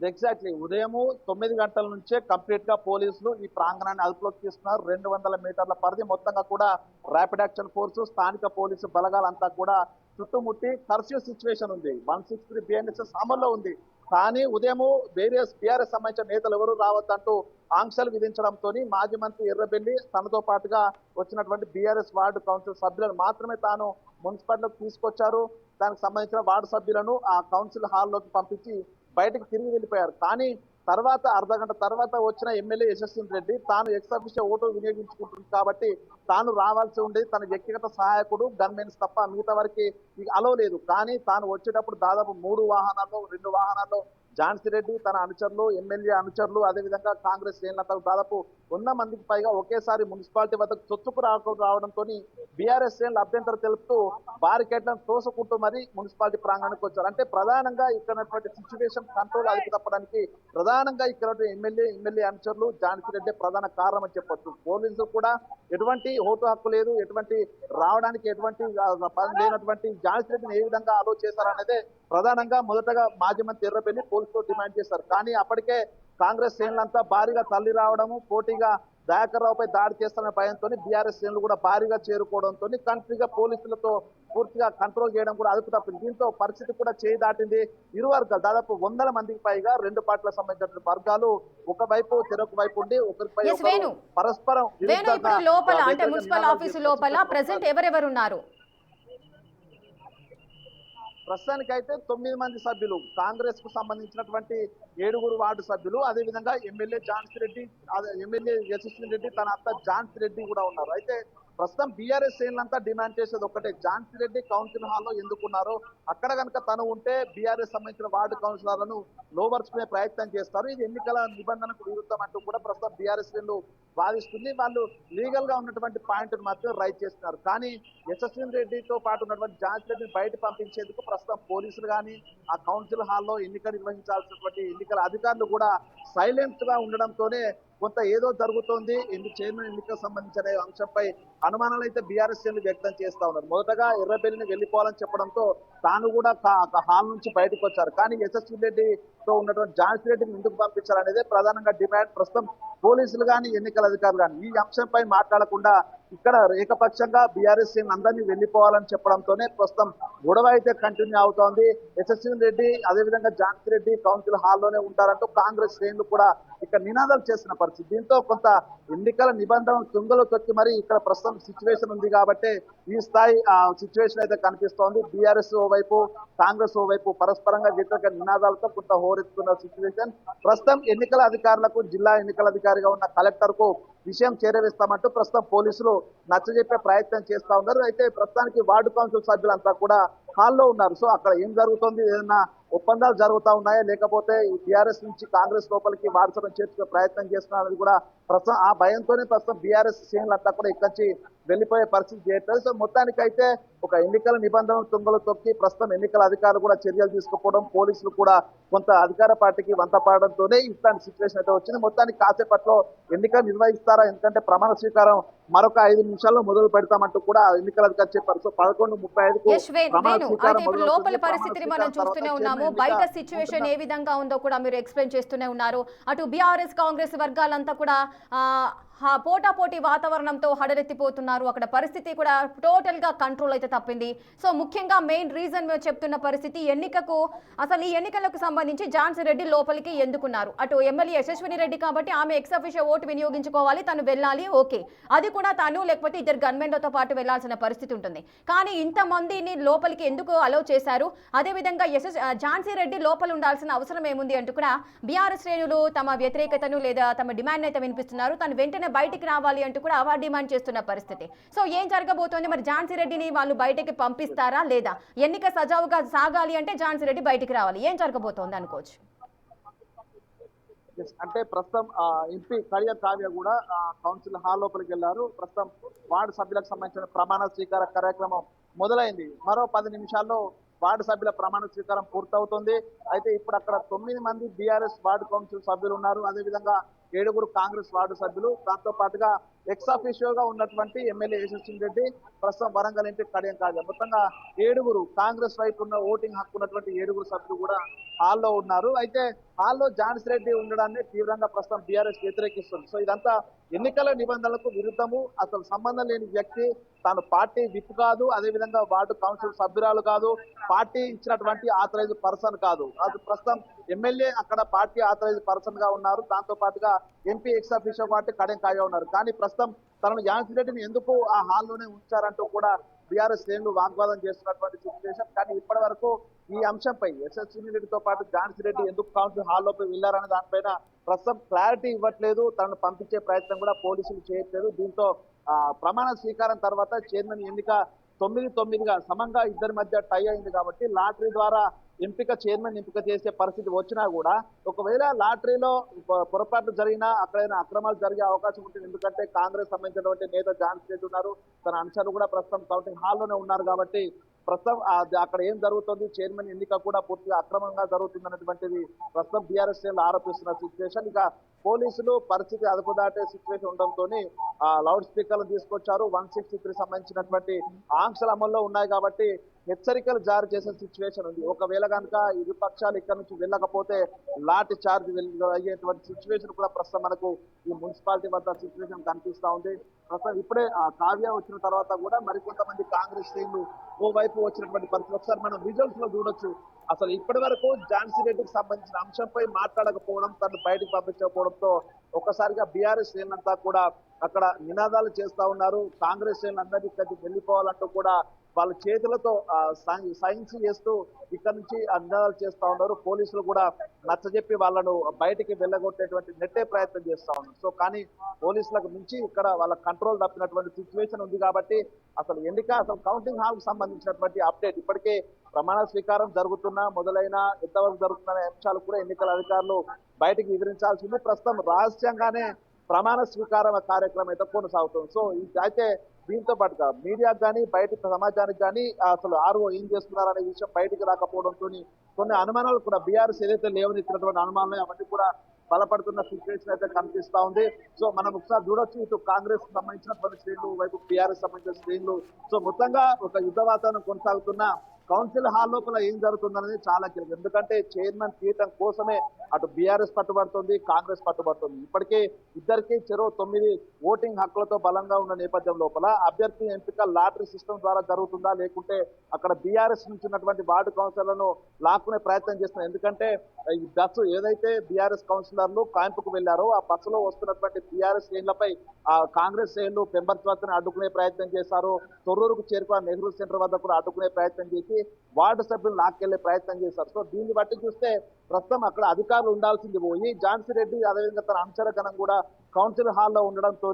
ఎగ్జాక్ట్లీ ఉదయం 9 గంటల నుంచే కంప్లీట్ గా పోలీసులు ఈ ప్రాంగణాన్ని అదుపులోకి తీసుకున్నారు. 200 మీటర్ల పరిధి మొత్తంగా కూడా ర్యాపిడ్ యాక్షన్ ఫోర్సు, స్థానిక పోలీసు బలగాలంతా కూడా చుట్టుముట్టి కర్ఫ్యూ సిచ్యువేషన్ ఉంది. 163 BNSS అమల్లో ఉంది. కానీ ఉదయం వేరియస్ బీఆర్ఎస్ సంబంధించిన నేతలు ఎవరు రావద్దంటూ ఆంక్షలు విధించడంతో మాజీ మంత్రి ఎర్రబెల్లి తనతో పాటుగా వచ్చినటువంటి బీఆర్ఎస్ వార్డు కౌన్సిల్ సభ్యులను మాత్రమే తాను మున్సిపాలిటీలోకి తీసుకొచ్చారు. దానికి సంబంధించిన వార్డు సభ్యులను ఆ కౌన్సిల్ హాల్లోకి పంపించి బయటకు తిరిగి వెళ్ళిపోయారు. కానీ తర్వాత అర్ధగంట తర్వాత వచ్చిన ఎమ్మెల్యే యశస్విని రెడ్డి తాను ఎక్స్ ఓటు వినియోగించుకుంటుంది కాబట్టి తాను రావాల్సి ఉండి తన వ్యక్తిగత సహాయకుడు గన్మెన్స్ తప్ప మిగతా వారికి అలో లేదు. కానీ తాను వచ్చేటప్పుడు దాదాపు 3 వాహనాల్లో 2 వాహనాల్లో ఝాన్సీ రెడ్డి తన అనుచరులు, ఎమ్మెల్యే అనుచరులు, అదేవిధంగా కాంగ్రెస్ శ్రేణులంతా దాదాపు 100 మందికి పైగా ఒకేసారి మున్సిపాలిటీ వద్దకు చొచ్చుకు రావడంతో బీఆర్ఎస్ శ్రేణులు అభ్యంతరం తెలుపుతూ బారికేడ్లను తోసుకుంటూ మరి మున్సిపాలిటీ ప్రాంగణానికి వచ్చారు. అంటే ప్రధానంగా ఇక్కడ సిచ్యువేషన్ కంట్రోల్ అదుపు తప్పడానికి ప్రధానంగా ఇక్కడ ఎమ్మెల్యే అనుచరులు ఝాన్సీ రెడ్డి ప్రధాన కారణం అని చెప్పొచ్చు. పోలీసులు కూడా ఎటువంటి ఓటు హక్కు లేదు, ఎటువంటి రావడానికి ఎటువంటి లేనటువంటి ఝాన్సీ రెడ్డిని ఏ విధంగా అలో చేశారనేదే ప్రధానంగా మొదటగా మాజీ మంత్రి ఎర్రబెల్లి పోలీసులు డిమాండ్ చేశారు. కానీ అప్పటికే కాంగ్రెస్ శ్రేణులంతా భారీగా తల్లి రావడము, పోటీగా దయాకర్ రావుపై దాడి చేస్తున్న భయంతో బీఆర్ఎస్ శ్రేణులు కూడా భారీగా చేరుకోవడంతో కంట్రీగా పోలీసులతో పూర్తిగా కంట్రోల్ చేయడం కూడా అదుపు తప్పింది. దీంతో పరిస్థితి కూడా చేయి దాటింది. ఇరు వర్గాలు దాదాపు 100 మందికి పైగా రెండు పార్టీలకు సంబంధించిన వర్గాలు ఒకవైపు చెరొక వైపు ఉండి ఒకరిపై Yes, వేణు. పరస్పరం వేణు, ఇప్పుడు లోపల అంటే మున్సిపల్ ఆఫీసు లోపల ప్రెసెంట్ ఎవరెవరు ఉన్నారు? ప్రస్తుతానికైతే 9 మంది సభ్యులు, కాంగ్రెస్ కు సంబంధించినటువంటి 7 వార్డు సభ్యులు, అదేవిధంగా ఎమ్మెల్యే ఝాన్సీ రెడ్డి, ఎమ్మెల్యే యశస్వి రెడ్డి, తన అత్త ఝాన్సీ రెడ్డి కూడా ఉన్నారు. అయితే ప్రస్తుతం బీఆర్ఎస్ శ్రేణులంతా డిమాండ్ చేసేది ఒకటే, ఝాన్సీ రెడ్డి కౌన్సిల్ హాల్లో ఎందుకున్నారు, అక్కడ కనుక తను ఉంటే బీఆర్ఎస్ సంబంధించిన వార్డు కౌన్సిలర్లను లోబర్చుకునే ప్రయత్నం చేస్తారు, ఇది ఎన్నికల నిబంధనకు విరుద్ధం అంటూ కూడా ప్రస్తుతం బీఆర్ఎస్ శ్రేణులు వాదిస్తుంది. వాళ్ళు లీగల్ గా ఉన్నటువంటి పాయింట్ మాత్రం రైట్ చేస్తున్నారు. కానీ యశస్వి రెడ్డితో పాటు ఉన్నటువంటి ఝాన్సీ రెడ్డిని బయట పంపించేందుకు ప్రస్తుతం పోలీసులు కానీ ఆ కౌన్సిల్ హాల్లో ఎన్నిక నిర్వహించాల్సినటువంటి ఎన్నికల అధికారులు కూడా సైలెంట్ గా ఉండడంతోనే కొంత ఏదో జరుగుతోంది, చైర్మన్ ఎన్నికలకు సంబంధించిన అంశంపై అనుమానాలు అయితే బీఆర్ఎస్ శ్రేణులు వ్యక్తం చేస్తా ఉన్నారు. మొదటగా ఎర్రబెల్లిని వెళ్ళిపోవాలని చెప్పడంతో తాను కూడా హాల్ నుంచి బయటకు వచ్చారు. కానీ యశస్వి రెడ్డితో ఉన్నటువంటి ఝాన్సీ రెడ్డిని ఎందుకు పంపించారనేదే ప్రధానంగా డిమాండ్. ప్రస్తుతం పోలీసులు కానీ ఎన్నికల అధికారులు కానీ ఈ అంశంపై మాట్లాడకుండా ఇక్కడ ఏకపక్షంగా బీఆర్ఎస్ శ్రేణులు అందరినీ వెళ్ళిపోవాలని చెప్పడంతోనే ప్రస్తుతం గొడవ అయితే కంటిన్యూ అవుతోంది. యశస్వి రెడ్డి అదేవిధంగా ఝాన్సీ రెడ్డి కౌన్సిల్ హాల్లోనే ఉంటారంటూ కాంగ్రెస్ శ్రేణులు కూడా ఇక్కడ నినాదాలు చేసిన పరిస్థితి. దీంతో కొంత ఎన్నికల నిబంధనలు తుంగలో తొక్కి మరి ఇక్కడ ప్రస్తుతం సిచ్యువేషన్ ఉంది కాబట్టి ఈ స్థాయి సిచ్యువేషన్ అయితే కనిపిస్తోంది. బీఆర్ఎస్ ఓవైపు, కాంగ్రెస్ ఓవైపు పరస్పరంగా వ్యతిరేక నినాదాలతో కొంత హోరెత్తుతున్న సిచ్యువేషన్. ప్రస్తుతం ఎన్నికల అధికారులకు, జిల్లా ఎన్నికల అధికారిగా ఉన్న కలెక్టర్ కు విషయం చేరవేస్తామంటూ ప్రస్తుతం పోలీసులు నచ్చజెప్పే ప్రయత్నం చేస్తా ఉన్నారు. అయితే ప్రస్తుతానికి వార్డు కౌన్సిల్ సభ్యులంతా కూడా హాల్లో ఉన్నారు. సో అక్కడ ఏం జరుగుతుంది, ఏదైనా ఒప్పందాలు జరుగుతా ఉన్నాయా, లేకపోతే బీఆర్ఎస్ నుంచి కాంగ్రెస్ లోపలికి వారసత్వం చేర్చుకునే ప్రయత్నం చేస్తున్నారని కూడా ప్రస్తుతం ఆ భయంతోనే ప్రస్తుతం బీఆర్ఎస్ శ్రేణులంతా కూడా ఇక్కడి నుంచి వెళ్లిపోయే పరిస్థితి చేయట్లేదు. సో మొత్తానికైతే ఒక ఎన్నికల నిబంధనలు తుంగలు తొక్కి ప్రస్తుతం ఎన్నికల అధికారులు కూడా చర్యలు తీసుకుపోవడం, పోలీసులు కూడా కొంత అధికార పార్టీకి వంత పాడడంతోనే ఇట్లాంటి సిచ్యువేషన్ అయితే వచ్చింది. మొత్తానికి కాసేపట్లో ఎన్నికలు నిర్వహిస్తారా, ఎందుకంటే ప్రమాణ స్వీకారం మరొక 5 నిమిషాల్లో మొదలు పెడతామంటూ కూడా ఎన్నికల అధికారి చెప్పారు. సో 11:35కు అయితే ఇప్పుడు లోపల పరిస్థితిని మనం చూస్తూనే ఉన్నాము. బయట సిచ్యువేషన్ ఏ విధంగా ఉందో కూడా మీరు ఎక్స్ప్లెయిన్ చేస్తూనే ఉన్నారు. అటు బీఆర్ఎస్ కాంగ్రెస్ వర్గాలంతా కూడా పోటాపోటీ వాతావరణంతో హడలెత్తిపోతున్నారు. అక్కడ పరిస్థితి కూడా టోటల్ గా కంట్రోల్ అయితే తప్పింది. సో ముఖ్యంగా మెయిన్ రీజన్ మీరు చెప్తున్న పరిస్థితి ఎన్నికకు, అసలు ఈ ఎన్నికలకు సంబంధించి ఝాన్సీ రెడ్డి లోపలికి ఎందుకున్నారు? అటు ఎమ్మెల్యే యశస్విని రెడ్డి కాబట్టి ఆమె ఎక్స్-అఫీషియో ఓటు వినియోగించుకోవాలి, తను వెళ్ళాలి, ఓకే, అది కూడా తను లేకపోతే ఇద్దరు గన్మెన్లతో పాటు వెళ్లాల్సిన పరిస్థితి ఉంటుంది. కానీ ఇంతమందిని లోపలికి ఎందుకు అలౌ చేశారు? అదేవిధంగా ఝాన్సీ రెడ్డి లోపల ఉండాల్సిన అవసరం ఏముంది అంటూ కూడా బీఆర్ఎస్ శ్రేణులు తమ వ్యతిరేకతను లేదా తమ డిమాండ్ అయితే వినిపిస్తున్నారు. తను వెంటనే బయటికి రావాలి అంటూ కూడా అవార్డు డిమాండ్ చేస్తున్న పరిస్థితి. సో ఏం జరగబోతోంది మరి? ఝాన్సీ రెడ్డిని వాళ్ళు బయటికి పంపిస్తారా లేదా? ఎన్నిక సజావుగా సాగాలి అంటే ఝాన్సీ రెడ్డి బయటికి రావాలి, ఏం జరగబోతోంది అనుకోవచ్చు? అంటే ప్రస్తుతం ఎంపీ కడియం కావ్య కూడా కౌన్సిల్ హాల్ లోపలికి వెళ్లారు. ప్రస్తుతం వార్డు సభ్యులకు సంబంధించిన ప్రమాణ స్వీకార కార్యక్రమం మొదలైంది. మరో 10 నిమిషాల్లో వార్డు సభ్యుల ప్రమాణ స్వీకారం పూర్తవుతుంది. అయితే ఇప్పుడు అక్కడ 9 మంది బీఆర్ఎస్ వార్డు కౌన్సిల్ సభ్యులు ఉన్నారు, అదేవిధంగా 7 కాంగ్రెస్ వార్డు సభ్యులు, దాంతో పాటుగా ఎక్స్-అఫీషియోగా ఉన్నటువంటి ఎమ్మెల్యే యశస్వి రెడ్డి, ప్రస్తుతం వరంగల్ ఎంపీ కడియం కావ్య, మొత్తంగా 7 కాంగ్రెస్ వైపు ఉన్న ఓటింగ్ హక్కు ఉన్నటువంటి 7 సభ్యులు కూడా హాల్లో ఉన్నారు. అయితే హాల్లో ఝాన్సీ రెడ్డి ఉండడాన్ని తీవ్రంగా ప్రస్తుతం బీఆర్ఎస్ వ్యతిరేకిస్తుంది. సో ఇదంతా ఎన్నికల నిబంధనలకు విరుద్ధము, అసలు సంబంధం లేని వ్యక్తి, తాను పార్టీ విప్ కాదు, అదేవిధంగా వార్డు కౌన్సిల్ సభ్యురాలు కాదు, పార్టీ ఇచ్చినటువంటి ఆథరైజ్ పర్సన్ కాదు. అది ప్రస్తుతం ఎమ్మెల్యే అక్కడ పార్టీ ఆథరైజ్ పర్సన్ గా ఉన్నారు, దాంతో పాటుగా MP X-officio party Kadiyam Kavya ఉన్నారు. కానీ ప్రస్తుతం తనను ఝాన్సీ రెడ్డిని ఎందుకు ఆ హాల్లోనే ఉంచారంటూ కూడా బీఆర్ఎస్ శ్రేణులు వాగ్వాదం చేస్తున్నటువంటి సిచ్యువేషన్. కానీ ఇప్పటి వరకు ఈ అంశంపై యశస్వి రెడ్డితో పాటు ఝాన్సీ రెడ్డి ఎందుకు కౌన్సిల్ హాల్లోకి వెళ్లారనే దానిపైన ప్రస్తుతం క్లారిటీ ఇవ్వట్లేదు, తనను పంపించే ప్రయత్నం కూడా పోలీసులు చేయట్లేదు. దీంతో ప్రమాణ స్వీకారం తర్వాత చైర్మన్ ఎన్నిక 9-9గా సమంగా ఇద్దరి మధ్య టై అయింది కాబట్టి లాటరీ ద్వారా చైర్మన్ ఎంపిక చేసే పరిస్థితి వచ్చినా కూడా ఒకవేళ లాటరీలో పొరపాట్లు జరిగినా అక్కడైనా అక్రమాలు జరిగే అవకాశం ఉంటుంది. ఎందుకంటే కాంగ్రెస్ సంబంధించినటువంటి నేత ఝాన్సీ రెడ్డి ఉన్నారు, తన అనుచరులు కూడా ప్రస్తుతం కౌంటింగ్ హాల్లోనే ఉన్నారు కాబట్టి ప్రస్తుతం అక్కడ ఏం జరుగుతుంది, చైర్మన్ ఎన్నిక కూడా పూర్తిగా అక్రమంగా జరుగుతుందన్నటువంటిది ప్రస్తుతం బీఆర్ఎస్ శ్రేణులు ఆరోపిస్తున్న సిచ్యువేషన్. ఇక పోలీసులు పరిస్థితి అదుపు దాటే సిచ్యువేషన్ ఉండడంతో లౌడ్ స్పీకర్లు తీసుకొచ్చారు. 163 సంబంధించినటువంటి ఆంక్షలు అమల్లో ఉన్నాయి కాబట్టి హెచ్చరికలు జారీ చేసే సిచ్యువేషన్ ఉంది. ఒకవేళ కనుక ఇరు పక్షాలు ఇక్కడ నుంచి వెళ్ళకపోతే లాఠీ చార్జ్ అయ్యేటువంటి సిచ్యువేషన్ కూడా ప్రస్తుతం మనకు ఈ మున్సిపాలిటీ వద్ద సిచ్యువేషన్ కనిపిస్తా ఉంది. ప్రస్తుతం ఇప్పుడే కావ్య వచ్చిన తర్వాత కూడా మరికొంతమంది కాంగ్రెస్ శ్రేణులు ఓవైపు వచ్చినటువంటి పరిస్థితి ఒకసారి మనం విజువల్స్ లో చూడొచ్చు. అసలు ఇప్పటి వరకు ఝాన్సీ రెడ్డికి సంబంధించిన అంశంపై మాట్లాడకపోవడం, తను బయటకు పంపించకపోవడంతో ఒక్కసారిగా బీఆర్ఎస్ శ్రేణులంతా కూడా అక్కడ నినాదాలు చేస్తా ఉన్నారు. కాంగ్రెస్ శ్రేణులందరినీ ఇక్కడికి వెళ్ళిపోవాలంటూ కూడా వాళ్ళ చేతులతో సైన్స్ చేస్తూ ఇక్కడ నుంచి నినాదాలు చేస్తా ఉన్నారు. పోలీసులు కూడా నచ్చజెప్పి వాళ్ళను బయటికి వెళ్ళగొట్టేటువంటి నెట్టే ప్రయత్నం చేస్తా ఉన్నారు. సో కానీ పోలీసులకు మించి ఇక్కడ వాళ్ళ కంట్రోల్ తప్పినటువంటి సిచ్యువేషన్ ఉంది కాబట్టి అసలు అసలు కౌంటింగ్ హాల్ కు సంబంధించినటువంటి అప్డేట్ ఇప్పటికే ప్రమాణ స్వీకారం జరుగుతున్నా మొదలైన ఎంతవరకు జరుగుతున్న అంశాలు కూడా ఎన్నికల అధికారులు బయటికి వివరించాల్సింది. ప్రస్తుతం రహస్యంగానే ప్రమాణ స్వీకారం కార్యక్రమం అయితే కొనసాగుతుంది. సో ఇది అయితే దీంతో పాటుగా మీడియాకు కానీ బయట సమాజానికి కానీ అసలు ఆర్ఓ ఏం చేస్తున్నారనే విషయం బయటికి రాకపోవడంతో కొన్ని అనుమానాలు కూడా బీఆర్ఎస్ ఏదైతే లేవనెత్తినటువంటి అనుమానాలు అవన్నీ కూడా బలపడుతున్న సిచ్యువేషన్ అయితే కనిపిస్తా ఉంది. సో మనం ఒకసారి చూడొచ్చు, ఇటు కాంగ్రెస్ సంబంధించినటువంటి శ్రేణులు వైపు బీఆర్ఎస్ సంబంధించిన శ్రేణులు. సో మొత్తంగా ఒక యుద్ధ వాతావరణం కొనసాగుతున్న కౌన్సిల్ హాల్ లోపల ఏం జరుగుతుందనేది చాలా కీలకం. ఎందుకంటే చైర్మన్ పీఠం కోసమే అటు బీఆర్ఎస్ పట్టుబడుతుంది, కాంగ్రెస్ పట్టుబడుతుంది. ఇప్పటికే ఇద్దరికి చెరో 9 ఓటింగ్ హక్కులతో బలంగా ఉన్న నేపథ్యం లోపల అభ్యర్థి ఎంపిక లాటరీ సిస్టమ్ ద్వారా జరుగుతుందా, లేకుంటే అక్కడ బీఆర్ఎస్ నుంచి ఉన్నటువంటి వార్డు కౌన్సిలర్లను లాక్కునే ప్రయత్నం చేస్తున్నారు. ఎందుకంటే ఈ బస్సు ఏదైతే బీఆర్ఎస్ కౌన్సిలర్లు క్యాంపుకు వెళ్లారో ఆ బస్సులో వస్తున్నటువంటి బీఆర్ఎస్ శ్రేణులపై ఆ కాంగ్రెస్ శ్రేణులు పెంబర్స్వాతను అడ్డుకునే ప్రయత్నం చేశారు. తొర్రూరుకు చేరుకున్న నెహ్రూ సెంటర్ వద్ద కూడా అడ్డుకునే ప్రయత్నం చేసి వార్డు సభ్యులు లాక్కెళ్లే ప్రయత్నం చేశారు. సో దీన్ని బట్టి చూస్తే ప్రస్తుతం అక్కడ అధికారులు ఉండాల్సింది పోయి ఝాన్సీ రెడ్డి అదేవిధంగా తన అనుచరగణం కూడా కౌన్సిల్ హాల్లో ఉండడంతో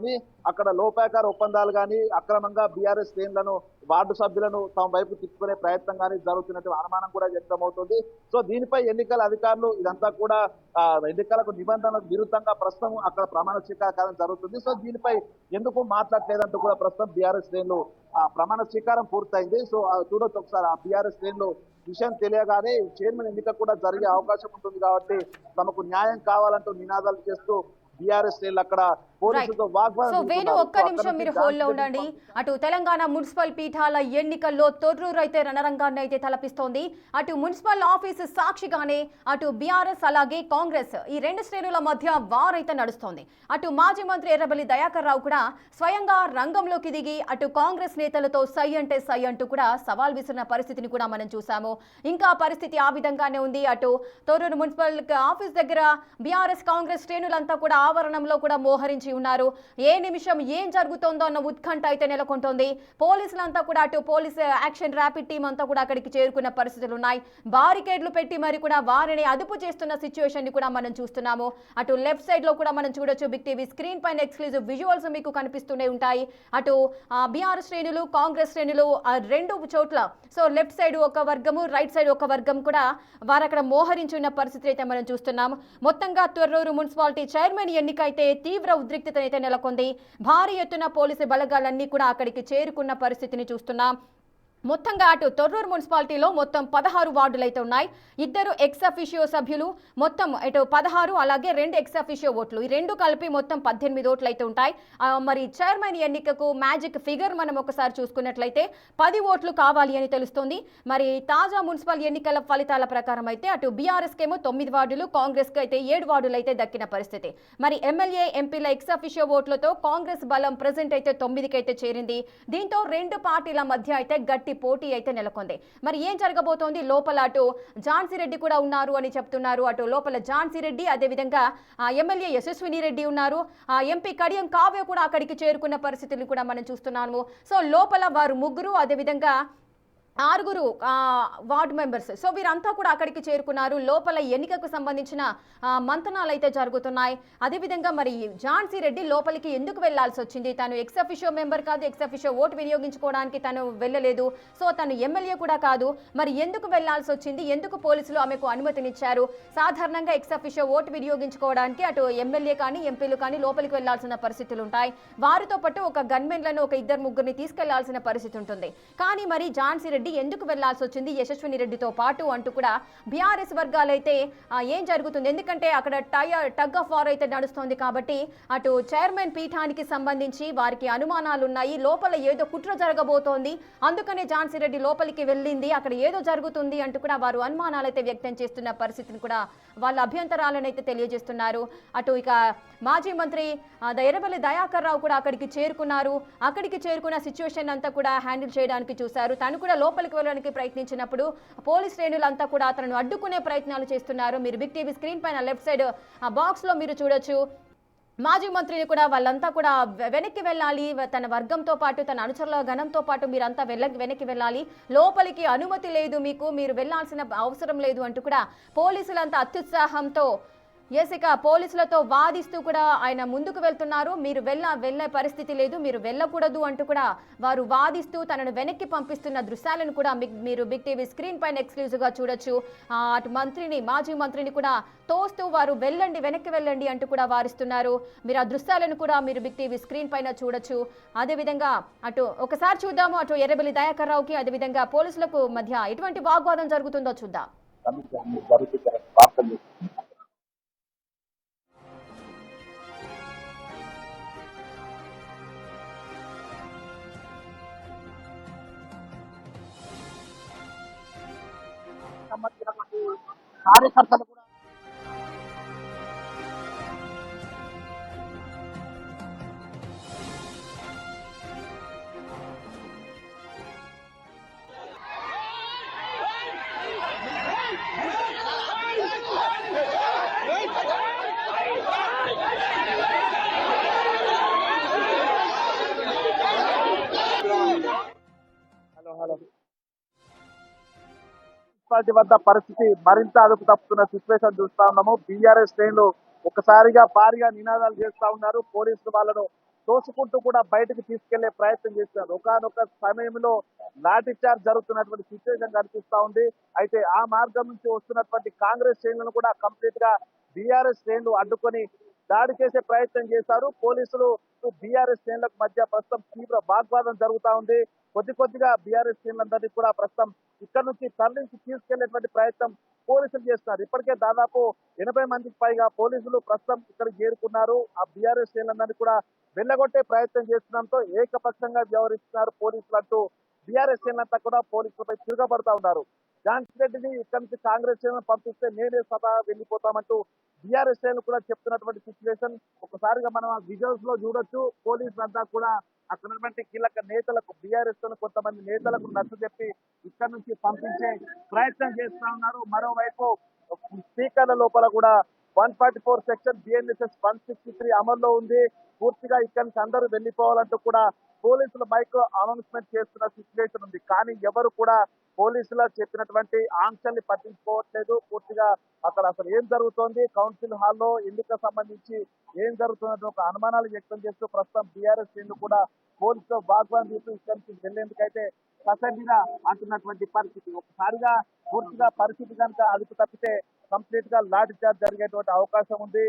అక్కడ లోపాయకార ఒప్పందాలు కానీ అక్రమంగా బీఆర్ఎస్ శ్రేణులను వార్డు సభ్యులను తమ వైపు తిప్పుకునే ప్రయత్నం కానీ జరుగుతున్నట్టు అనుమానం కూడా వ్యక్తమవుతుంది. సో దీనిపై ఎన్నికల అధికారులు ఇదంతా కూడా ఎన్నికలకు నిబంధనలకు విరుద్ధంగా ప్రస్తుతం అక్కడ ప్రమాణ స్వీకారం జరుగుతుంది. సో దీనిపై ఎందుకు మాట్లాడలేదంటూ కూడా ప్రస్తుతం బీఆర్ఎస్ శ్రేణులు ప్రమాణ స్వీకారం పూర్తయింది. సో చూడొచ్చు ఒకసారి ఆ బీఆర్ఎస్ శ్రేణులు విషయం తెలియగానే చైర్మన్ ఎన్నిక కూడా జరిగే అవకాశం ఉంటుంది కాబట్టి తమకు న్యాయం కావాలంటూ నినాదాలు చేస్తూ బీఆర్ఎస్ శ్రేణులు అక్కడ పోలీసులతో సో వేణు ఒక్క నిమిషం మీరు హోల్డ్లో ఉండండి. అటు తెలంగాణ మున్సిపల్ పీఠాల ఎన్నికల్లో తొర్రూరు అయితే రణరంగాన్ని అయితే తలపిస్తోంది. అటు మున్సిపల్ ఆఫీస్ సాక్షిగానే అటు బీఆర్ఎస్ అలాగే కాంగ్రెస్ ఈ రెండు శ్రేణుల మధ్య వారైతే నడుస్తోంది. అటు మాజీ మంత్రి ఎర్రబెల్లి దయాకర్ రావు కూడా స్వయంగా రంగంలోకి దిగి అటు కాంగ్రెస్ నేతలతో సై అంటే సై అంటూ కూడా సవాల్ విసిరిన పరిస్థితిని కూడా మనం చూసాము. ఇంకా పరిస్థితి ఆ విధంగానే ఉంది. అటు తొర్రూరు మున్సిపల్ ఆఫీస్ దగ్గర బీఆర్ఎస్ కాంగ్రెస్ శ్రేణులంతా కూడా ఆవరణంలో కూడా మోహరించి ఉన్నారు. ఏ నిమిషం ఏం జరుగుతోందో అన్న ఉత్కంఠ అయితే నెలకొంటోంది. పోలీసులంతా కూడా అటు పోలీస్ యాక్షన్ ర్యాపిడ్ టీం అంతా కూడా అక్కడికి చేరుకున్న పరిస్థితులు ఉన్నాయి. బారికేడ్లు పెట్టి మరి కూడా వారిని అదుపు చేస్తున్న సిచ్యువేషన్ ని కూడా మనం చూస్తున్నాము. అటు లెఫ్ట్ సైడ్ లో కూడా మనం చూడొచ్చు, బిగ్ టీవీ స్క్రీన్ పైన ఎక్స్క్లూజివ్ విజువల్స్ మీకు కనిపిస్తూనే ఉంటాయి. అటు బీఆర్ఎస్ శ్రేణులు కాంగ్రెస్ శ్రేణులు రెండు చోట్ల, సో లెఫ్ట్ సైడ్ ఒక వర్గము, రైట్ సైడ్ ఒక వర్గం కూడా వారు అక్కడ మోహరించి ఉన్న పరిస్థితి అయితే మనం చూస్తున్నాము. మొత్తంగా తొర్రూరు మున్సిపాలిటీ చైర్మన్ ఎన్నిక అయితే తీవ్ర ఉద్రిక్తత నెలకొంది. భారీ ఎత్తున పోలీసు బలగాలన్నీ కూడా అక్కడికి చేరుకున్న పరిస్థితిని చూస్తున్నాం. మొత్తంగా అటు తొర్రూరు మున్సిపాలిటీలో మొత్తం 16 వార్డులు అయితే ఉన్నాయి. 2 ఎక్స్ అఫిషియో సభ్యులు, మొత్తం ఇటు 16 అలాగే 2 ఎక్స్ అఫిషియో ఓట్లు, ఈ రెండు కలిపి మొత్తం 18 ఓట్లు అయితే ఉంటాయి. మరి చైర్మన్ ఎన్నికకు మ్యాజిక్ ఫిగర్ మనం ఒకసారి చూసుకున్నట్లయితే 10 ఓట్లు కావాలి అని తెలుస్తుంది. మరి తాజా మున్సిపల్ ఎన్నికల ఫలితాల ప్రకారం అయితే అటు బీఆర్ఎస్ కేమో 9 వార్డులు, కాంగ్రెస్ కి అయితే 7 వార్డులు అయితే దక్కిన పరిస్థితి. మరి ఎమ్మెల్యే ఎంపీల ఎక్స్ అఫిషియో ఓట్లతో కాంగ్రెస్ బలం ప్రెసెంట్ అయితే 9కి అయితే చేరింది. దీంతో రెండు పార్టీల మధ్య అయితే గట్టి పోటీ అయితే నెలకొంది. మరి ఏం జరగబోతోంది? లోపల అటు ఝాన్సీ రెడ్డి కూడా ఉన్నారు అని చెప్తున్నారు. అటు లోపల ఝాన్సీ రెడ్డి, అదేవిధంగా ఎమ్మెల్యే యశస్విని రెడ్డి ఉన్నారు. ఎంపీ కడియం కావ్య కూడా అక్కడికి చేరుకున్న పరిస్థితులు కూడా మనం చూస్తున్నాము. సో లోపల వారు ముగ్గురు, అదేవిధంగా 6 వార్డు మెంబర్స్, సో వీరంతా కూడా అక్కడికి చేరుకున్నారు. లోపల ఎన్నికకు సంబంధించిన మంతనాలు అయితే జరుగుతున్నాయి. అదేవిధంగా మరి ఝాన్సీ రెడ్డి లోపలికి ఎందుకు వెళ్లాల్సి వచ్చింది? తను ఎక్స్ అఫిషియో మెంబర్ కాదు, ఎక్స్ అఫిషియో ఓటు వినియోగించుకోవడానికి తను వెళ్ళలేదు. సో తను ఎమ్మెల్యే కూడా కాదు. మరి ఎందుకు వెళ్లాల్సి వచ్చింది? ఎందుకు పోలీసులు ఆమెకు అనుమతినిచ్చారు? సాధారణంగా ఎక్స్ అఫిషియో ఓటు వినియోగించుకోవడానికి అటు ఎమ్మెల్యే కానీ ఎంపీలు కానీ లోపలికి వెళ్లాల్సిన పరిస్థితులు ఉంటాయి. వారితో పాటు ఒక గన్మెన్లను, ఒక 2-3 తీసుకెళ్లాల్సిన పరిస్థితి ఉంటుంది. కానీ మరి ఝాన్సీ రెడ్డి రెడ్డి ఎందుకు వెళ్లాల్సి వచ్చింది యశస్విని రెడ్డితో పాటు అంటూ కూడా బీఆర్ఎస్ వర్గాలైతే ఏం జరుగుతుంది, ఎందుకంటే అక్కడ టగ్ ఆఫ్ వార్ అయితే నడుస్తోంది కాబట్టి అటు చైర్మన్ పీఠానికి సంబంధించి వారికి అనుమానాలు ఉన్నాయి, లోపల ఏదో కుట్ర జరగబోతోంది, అందుకనే ఝాన్సీ రెడ్డి లోపలికి వెళ్ళింది, అక్కడ ఏదో జరుగుతుంది అంటూ కూడా వారు అనుమానాలు అయితే వ్యక్తం చేస్తున్న పరిస్థితిని కూడా వాళ్ళ అభ్యంతరాలను అయితే తెలియజేస్తున్నారు. అటు ఇక మాజీ మంత్రి ఎర్రబెల్లి దయాకర్ రావు కూడా అక్కడికి చేరుకున్నారు. అక్కడికి చేరుకున్న సిచ్యువేషన్ అంతా కూడా హ్యాండిల్ చేయడానికి చూశారు. తను కూడా లోపలికి వెళ్ళడానికి ప్రయత్నించినప్పుడు పోలీస్ శ్రేణులంతా కూడా అతను అడ్డుకునే ప్రయత్నాలు చేస్తున్నారు. మీరు బిగ్ టీవీ స్క్రీన్ పైన లెఫ్ట్ సైడ్ ఆ బాక్స్ లో మీరు చూడొచ్చు. మాజీ మంత్రిని కూడా వాళ్ళంతా కూడా వెనక్కి వెళ్ళాలి, తన వర్గంతో పాటు తన అనుచరుల గణంతో పాటు మీరంతా వెనక్కి వెళ్ళాలి, లోపలికి అనుమతి లేదు, మీరు వెళ్ళాల్సిన అవసరం లేదు అంటూ కూడా పోలీసులంతా అత్యుత్సాహంతో ఇక పోలీసులతో వాదిస్తూ కూడా ఆయన ముందుకు వెళ్తున్నారు. మీరు వెళ్ళే పరిస్థితి లేదు, మీరు వెళ్ళకూడదు అంటూ కూడా వారు వాదిస్తూ తనను వెనక్కి పంపిస్తున్న దృశ్యాలను కూడా మీరు బిగ్ టీవీ స్క్రీన్ పైన ఎక్స్క్లూజివ్ గా చూడొచ్చు. అటు మాజీ మంత్రిని కూడా తోస్తూ వారు వెనక్కి వెళ్ళండి అంటూ కూడా వారిస్తున్నారు. మీరు ఆ దృశ్యాలను కూడా మీరు బిగ్ టీవీ స్క్రీన్ పైన చూడొచ్చు. అదేవిధంగా అటు ఒకసారి చూద్దాము, అటు ఎర్రబెల్లి దయాకర్ రావుకి అదేవిధంగా పోలీసులకు మధ్య ఎటువంటి వాగ్వాదం జరుగుతుందో చూద్దాం. సంబంధించినటువంటి కార్యకర్తలు కూడా మున్సిపాలిటీ వద్ద పరిస్థితి మరింత అదుపు తప్పుతున్న సిచ్యువేషన్ చూస్తా ఉన్నాము. బీఆర్ఎస్ శ్రేణులు ఒకసారిగా భారీగా నినాదాలు చేస్తా ఉన్నారు. పోలీసులు వాళ్ళను తోసుకుంటూ కూడా బయటకు తీసుకెళ్లే ప్రయత్నం చేస్తున్నారు. ఒకనొక సమయంలో లాఠీ చార్జ్ జరుగుతున్నటువంటి సిచ్యువేషన్ కనిపిస్తా ఉంది. అయితే ఆ మార్గం నుంచి వస్తున్నటువంటి కాంగ్రెస్ శ్రేణులను కూడా కంప్లీట్ గా బీఆర్ఎస్ శ్రేణులు అడ్డుకొని దాడి చేసే ప్రయత్నం చేశారు. పోలీసులు బీఆర్ఎస్ శ్రేణులకు మధ్య ప్రస్తుతం తీవ్ర వాగ్వాదం జరుగుతా ఉంది. కొద్దిగా బీఆర్ఎస్ శ్రేణులందరినీ కూడా ప్రస్తుతం ఇక్కడ నుంచి తరలించి తీసుకెళ్లేటువంటి ప్రయత్నం పోలీసులు చేస్తున్నారు. ఇప్పటికే దాదాపు 80 మందికి పైగా పోలీసులు ప్రస్తుతం ఇక్కడ చేరుకున్నారు. ఆ బీఆర్ఎస్ శ్రేణులందరినీ కూడా వెళ్ళగొట్టే ప్రయత్నం చేస్తుండటంతో ఏకపక్షంగా వ్యవహరిస్తున్నారు పోలీసులు అంటూ బీఆర్ఎస్ శ్రేణులంతా కూడా పోలీసులపై తిరగబడతా ఉన్నారు. ఝాన్సీ రెడ్డిని ఇక్కడ నుంచి కాంగ్రెస్ శ్రేణులను పంపిస్తే నేనే సభ వెళ్ళిపోతామంటూ బీఆర్ఎస్ శ్రేణులు కూడా చెప్తున్నటువంటి సిచ్యువేషన్ ఒకసారిగా మనం ఆ విజువల్స్ లో చూడొచ్చు. పోలీసులంతా కూడా అక్కడ ఉన్నటువంటి కీలక నేతలకు బీఆర్ఎస్ కొంతమంది నేతలకు నచ్చజెప్పి ఇక్కడ నుంచి పంపించే ప్రయత్నం చేస్తా ఉన్నారు. మరోవైపు స్పీకర్ల లోపల కూడా 144 సెక్షన్ బిఎన్ఎస్ఎస్ 163 అమల్లో ఉంది. పూర్తిగా ఇక్కడ నుంచి అందరూ వెళ్ళిపోవాలంటూ కూడా పోలీసుల మైక్ అనౌన్స్మెంట్ చేస్తున్న సిచ్యువేషన్ ఉంది. కానీ ఎవరు కూడా పోలీసులు చెప్పినటువంటి ఆంక్షల్ని పట్టించుకోవట్లేదు. పూర్తిగా అక్కడ అసలు ఏం జరుగుతోంది, కౌన్సిల్ హాల్లో ఎన్నిక సంబంధించి ఏం జరుగుతున్నట్టు ఒక అనుమానాలు వ్యక్తం చేస్తూ ప్రస్తుతం బీఆర్ఎస్ శ్రేణులు కూడా పోలీసులు వాగ్వాదం చేస్తూ ఇక్కడి నుంచి వెళ్లేందుకైతే కసండిగా అంటున్నటువంటి పరిస్థితి. ఒకసారిగా పూర్తిగా పరిస్థితి కనుక అదుపు తప్పితే కంప్లీట్ గా లాఠీ చార్జ్ జరిగేటువంటి అవకాశం ఉంది.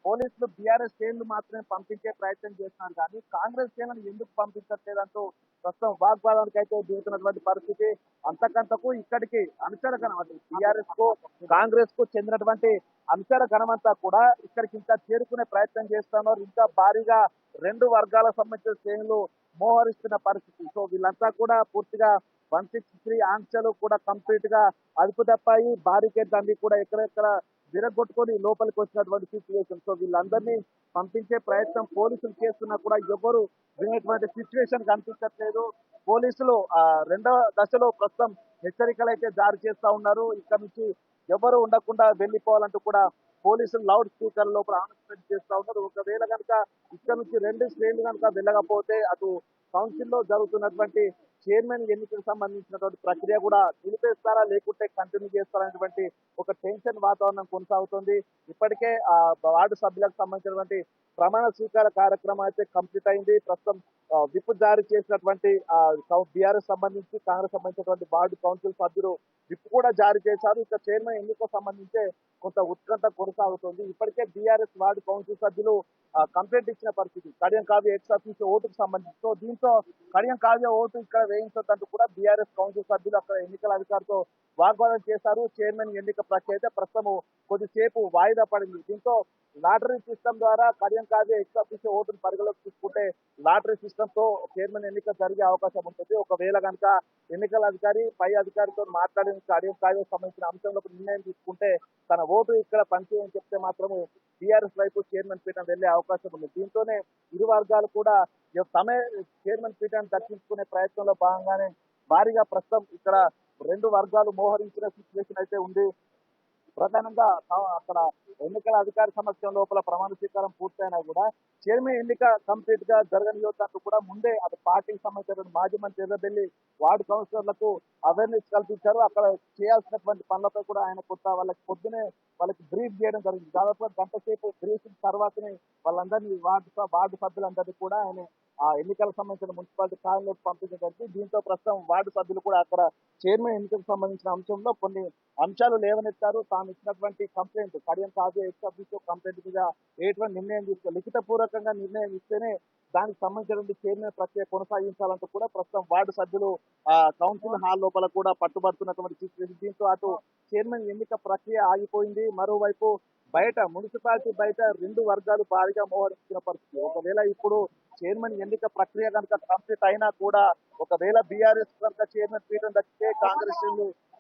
పోలీసులు బీఆర్ఎస్ శ్రేణులు మాత్రమే పంపించే ప్రయత్నం చేస్తున్నారు, కానీ కాంగ్రెస్ శ్రేణులను ఎందుకు పంపించట్లేదంటూ ప్రస్తుతం వాగ్వాదానికి అయితే దిగుతున్నటువంటి పరిస్థితి. అంతకంతకు ఇక్కడికి అనుచర గణం అంటే టీఆర్ఎస్ కు కాంగ్రెస్ కు చెందినటువంటి అనుచర గణమంతా కూడా ఇక్కడికి ఇంకా చేరుకునే ప్రయత్నం చేస్తున్నారు. ఇంకా భారీగా 2 వర్గాలకు సంబంధించిన శ్రేణులు మోహరిస్తున్న పరిస్థితి. సో వీళ్ళంతా కూడా పూర్తిగా 163 ఆంక్షలు కూడా కంప్లీట్ గా అదుపు తప్పాయి. బారికేడ్ అన్ని కూడా ఎక్కడెక్కడ విరగొట్టుకొని లోపలికి వచ్చినటువంటి సిచ్యువేషన్. సో వీళ్ళందరినీ పంపించే ప్రయత్నం పోలీసులు చేస్తున్నా కూడా ఎవరు వినేటువంటి సిచ్యువేషన్ కనిపించట్లేదు. పోలీసులు 2వ దశలో ప్రస్తుతం హెచ్చరికలు అయితే జారీ చేస్తా ఉన్నారు. ఇక్కడ నుంచి ఎవరు ఉండకుండా వెళ్ళిపోవాలంటూ కూడా పోలీసులు లౌడ్ స్పీకర్ లోపల అనౌన్స్మెంట్ చేస్తా ఉన్నారు. ఒకవేళ కనుక ఇక్కడ నుంచి 2 శ్రేణులు కనుక వెళ్ళకపోతే అటు కౌన్సిల్ లో జరుగుతున్నటువంటి చైర్మన్ ఎన్నికలకు సంబంధించినటువంటి ప్రక్రియ కూడా నిలిపేస్తారా లేకుంటే కంటిన్యూ చేస్తారనేటువంటి ఒక టెన్షన్ వాతావరణం కొనసాగుతుంది. ఇప్పటికే వార్డు సభ్యులకు సంబంధించినటువంటి ప్రమాణ స్వీకార కార్యక్రమం అయితే కంప్లీట్ అయింది. ప్రస్తుతం విప్ జారీ చేసినటువంటి బీఆర్ఎస్ సంబంధించి కాంగ్రెస్ సంబంధించినటువంటి వార్డు కౌన్సిల్ సభ్యులు విప్ కూడా జారీ చేశారు. ఇక చైర్మన్ ఎన్నికకు సంబంధించే కొంత ఉత్కంఠ కొనసాగుతుంది. ఇప్పటికే బీఆర్ఎస్ వార్డు కౌన్సిల్ సభ్యులు కంప్లైంట్ ఇచ్చిన పరిస్థితి కడియం కావ్య ఎక్స్ ఆఫీస్ ఓటుకు సంబంధించి. సో దీంతో దీంతో కడియం కావ్య ఓటు ఇక్కడ వేయించొద్దంటూ కూడా బీఆర్ఎస్ కౌన్సిల్ సభ్యులు అక్కడ ఎన్నికల అధికారితో వాగ్వాదం చేశారు. చైర్మన్ ఎన్నిక ప్రక్రియ అయితే ప్రస్తుతం కొద్దిసేపు వాయిదా పడింది. దీంతో లాటరీ సిస్టమ్ ద్వారా కడియం కావ్య ఎక్స్ ఆఫీస్ ఓటును పరిగణలోకి తీసుకుంటే లాటరీ సిస్టమ్ తో చైర్మన్ ఎన్నిక జరిగే అవకాశం ఉంటుంది. ఒకవేళ కనుక ఎన్నికల అధికారి పై అధికారితో మాట్లాడిన కడియం కావ్యకు సంబంధించిన అంశంలో నిర్ణయం తీసుకుంటే తన ఓటు ఇక్కడ పనిచేయని చెప్తే మాత్రము టీఆర్ఎస్ వైపు చైర్మన్ పీఠం వెళ్లే అవకాశం ఉంది. దీంతోనే ఇరు వర్గాలు కూడా తమే చైర్మన్ పీఠాన్ని దక్కించుకునే ప్రయత్నంలో భాగంగానే భారీగా ప్రస్తుతం ఇక్కడ రెండు వర్గాలు మోహరించిన సిచ్యువేషన్ అయితే ఉంది. ప్రధానంగా అక్కడ ఎన్నికల అధికారి సమక్షం లోపల ప్రమాణ స్వీకారం పూర్తయినా కూడా చైర్మన్ ఎన్నిక కంప్లీట్ గా జరగనివ్వద్దంటూ కూడా ముందే అది పార్టీకి సంబంధించిన మాజీ మంత్రి ఎర్రబెల్లి వార్డు కౌన్సిలర్లకు అవేర్నెస్ కల్పించారు. అక్కడ చేయాల్సినటువంటి పనులపై కూడా ఆయన కొత్త వాళ్ళకి పొద్దునే వాళ్ళకి బ్రీఫ్ చేయడం జరిగింది. దాదాపు గంట సేపు బ్రీఫింగ్ తర్వాతనే వాళ్ళందరినీ వార్డు సభ్యులందరినీ కూడా ఆయన ఆ ఎన్నికలకు సంబంధించిన మున్సిపాలిటీ కార్యాలయంలోకి పంపించడం జరిగింది. దీంతో ప్రస్తుతం వార్డు సభ్యులు కూడా అక్కడ చైర్మన్ ఎన్నికలకు సంబంధించిన అంశంలో కొన్ని అంశాలు లేవనెత్తారు. తాము ఇచ్చినటువంటి complaint Kadiyam Kavya X office complaint మీద ఎటువంటి నిర్ణయం తీసుకోవాలి, లిఖిత పూర్వకంగా నిర్ణయం ఇస్తేనే దానికి సంబంధించినటువంటి చైర్మన్ ప్రక్రియ కొనసాగించాలంటూ కూడా ప్రస్తుతం వార్డు సభ్యులు కౌన్సిల్ హాల్ లోపల కూడా పట్టుబడుతున్నటువంటి సిచ్యువేషన్. దీంతో అటు చైర్మన్ ఎన్నిక ప్రక్రియ ఆగిపోయింది. మరోవైపు బయట మున్సిపాలిటీ బయట రెండు వర్గాలు భారీగా మోహరించిన పరిస్థితి. ఒకవేళ ఇప్పుడు చైర్మన్ ఎన్నిక ప్రక్రియ కనుక కంప్లీట్ అయినా కూడా ఒకవేళ బీఆర్ఎస్ కనుక చైర్మన్ పీఠం దక్కితే కాంగ్రెస్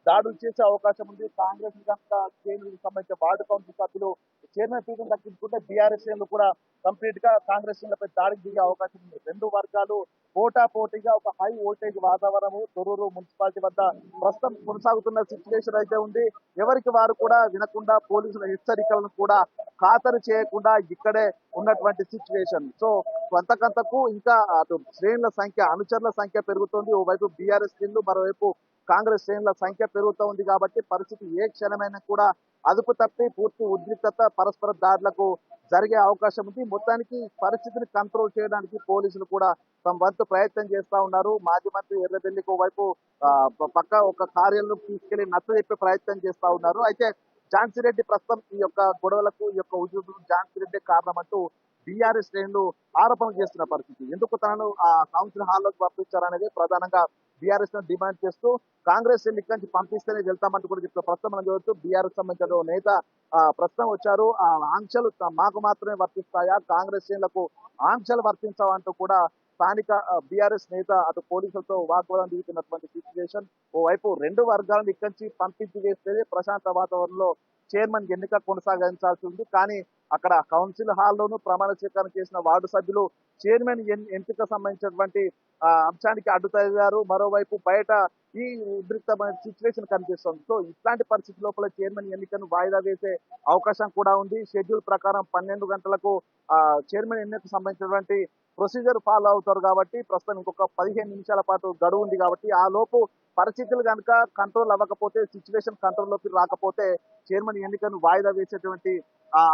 దాడులు చేసే అవకాశం ఉంది. కాంగ్రెస్ కనుక చైర్మన్ సంబంధించిన వార్డు కౌన్సిల్ సభ్యులు చైర్మన్ పీఠం దక్కించుకుంటే బీఆర్ఎస్ కూడా కంప్లీట్ గా కాంగ్రెస్ పై దాడికి దిగే అవకాశం ఉంది. రెండు వర్గాలు పోటాపోటీగా ఒక హై వోల్టేజ్ వాతావరణము తొర్రూరు మున్సిపాలిటీ వద్ద ప్రస్తుతం కొనసాగుతున్న సిచ్యువేషన్ అయితే ఉంది. ఎవరికి వారు కూడా వినకుండా పోలీసుల హెచ్చరికలను కూడా ఖాతరు చేయకుండా ఇక్కడే ఉన్నటువంటి సిచ్యువేషన్. సో కొంతకంతకు ఇంకా అటు శ్రేణుల సంఖ్య అనుచరుల సంఖ్య పెరుగుతోంది. ఓవైపు బీఆర్ఎస్ శ్రేణులు మరోవైపు కాంగ్రెస్ శ్రేణుల సంఖ్య పెరుగుతూ ఉంది. కాబట్టి పరిస్థితి ఏ క్షణమైనా కూడా అదుపు తప్పి పూర్తి ఉద్రిక్తత పరస్పర దాడులకు జరిగే అవకాశం ఉంది. మొత్తానికి పరిస్థితిని కంట్రోల్ చేయడానికి పోలీసులు కూడా తమ వంతు ప్రయత్నం చేస్తా ఉన్నారు. మాజీ మంత్రి ఎర్రబెల్లికి వైపు పక్క ఒక కార్యాలయం తీసుకెళ్లి నచ్చజెప్పే ప్రయత్నం చేస్తా ఉన్నారు. అయితే ఝాన్సీ రెడ్డి ప్రస్తుతం ఈ యొక్క గొడవలకు ఈ యొక్క ఉద్యోగులు ఝాన్సీ రెడ్డి కారణం అంటూ బీఆర్ఎస్ శ్రేణులు ఆరోపణలు చేస్తున్న పరిస్థితి. ఎందుకు తనను ఆ కౌన్సిల్ హాల్లోకి పంపించారనేది ప్రధానంగా బీఆర్ఎస్ డిమాండ్ చేస్తూ కాంగ్రెస్ ఇక్కడి నుంచి పంపిస్తేనే వెళ్తామంటూ కూడా చెప్తారు. ప్రస్తుతం మనం చూడవచ్చు బీఆర్ఎస్ సంబంధించిన నేత ప్రస్తుతం వచ్చారు. ఆ ఆంక్షలు మాకు మాత్రమే వర్తిస్తాయా, కాంగ్రెస్ శ్రేణులకు ఆంక్షలు వర్తించవంటూ కూడా స్థానిక బీఆర్ఎస్ నేత అటు పోలీసులతో వాగ్వాదం దిగుతున్నటువంటి సిచ్యువేషన్. ఓవైపు రెండు వర్గాలను ఇక్కడి నుంచి పంపించి వేస్తే ప్రశాంత వాతావరణంలో చైర్మన్ ఎన్నిక కొనసాగించాల్సి ఉంది. కానీ అక్కడ కౌన్సిల్ హాల్లోనూ ప్రమాణ స్వీకారం చేసిన వార్డు సభ్యులు చైర్మన్ ఎంపిక సంబంధించినటువంటి అంశానికి అడ్డుతయ్యారు. మరోవైపు బయట ఈ ఉద్రిక్తమైన సిచ్యువేషన్ కనిపిస్తుంది. సో ఇట్లాంటి పరిస్థితి లోపల చైర్మన్ ఎన్నికను వాయిదా వేసే అవకాశం కూడా ఉంది. షెడ్యూల్ ప్రకారం 12 గంటలకు చైర్మన్ ఎన్నికకు సంబంధించినటువంటి ప్రొసీజర్ ఫాలో అవుతారు. కాబట్టి ప్రస్తుతం ఇంకొక 15 నిమిషాల పాటు గడువు ఉంది. కాబట్టి ఆ లోపు పరిస్థితులు కనుక కంట్రోల్ అవ్వకపోతే, సిచ్యువేషన్ కంట్రోల్లోకి రాకపోతే చైర్మన్ ఎన్నికను వాయిదా వేసేటువంటి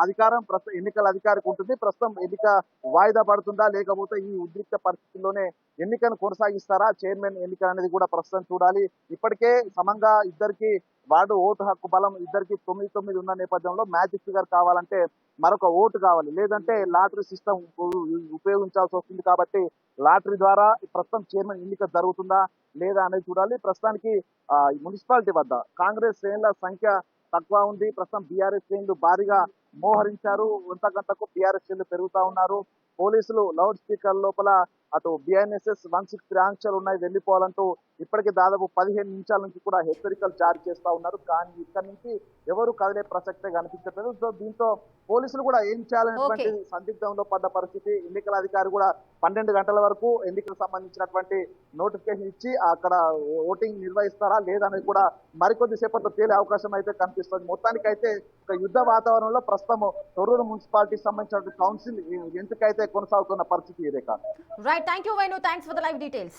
అధికారం ప్రస్తుతం ఎన్నికల అధికారికి ఉంటుంది. ప్రస్తుతం ఎన్నిక వాయిదా పడుతుందా లేకపోతే ఈ ఉద్రిక్త పరిస్థితుల్లోనే ఎన్నికను కొనసాగిస్తారా, చైర్మన్ ఎన్నిక అనేది కూడా ప్రస్తుతం చూడాలి. ఇప్పటికే సమంగా ఇద్దరికి వార్డు ఓటు హక్కు బలం ఇద్దరికి 9-9 ఉన్న నేపథ్యంలో మ్యాజిక్ ఫిగర్ కావాలంటే మరొక ఓటు కావాలి, లేదంటే లాటరీ సిస్టమ్ ఉపయోగించాల్సి వస్తుంది. కాబట్టి లాటరీ ద్వారా ప్రస్తుతం చైర్మన్ ఎన్నిక జరుగుతుందా లేదా అనేది చూడాలి. ప్రస్తుతానికి మున్సిపాలిటీ వద్ద కాంగ్రెస్ శ్రేణుల సంఖ్య తక్కువ ఉంది. ప్రస్తుతం బీఆర్ఎస్ శ్రేణులు భారీగా మోహరించారు. గంటకు బీఆర్ఎస్ శ్రేణులు పెరుగుతా ఉన్నారు. పోలీసులు లౌడ్ స్పీకర్ లోపల అటు బిఎన్ఎస్ఎస్ 163 ఆంక్షలు ఉన్నాయి, వెళ్ళిపోవాలంటూ ఇప్పటికే దాదాపు 15 నిమిషాల నుంచి కూడా హెచ్చరికలు జారీ చేస్తా ఉన్నారు. కానీ ఇక్కడ నుంచి ఎవరు కదిలే ప్రసక్తే కనిపించట్లేదు. సో దీంతో పోలీసులు కూడా ఏం చేయాలనేటువంటి సందిగ్ధంలో పడ్డ పరిస్థితి. ఎన్నికల అధికారి కూడా 12 గంటల వరకు ఎన్నికలకు సంబంధించినటువంటి నోటిఫికేషన్ ఇచ్చి అక్కడ ఓటింగ్ నిర్వహిస్తారా లేదనేది కూడా మరికొద్ది సేపట్లో తేలే అవకాశం అయితే కనిపిస్తుంది. మొత్తానికైతే ఒక యుద్ధ వాతావరణంలో ప్రస్తుతం తొర్రూరు మున్సిపాలిటీకి సంబంధించిన కౌన్సిల్ ఎంపిక అయితే కొనసాగుతున్న పరిస్థితి ఇదే కాదు. Right, thank you Venu, thanks for the live details.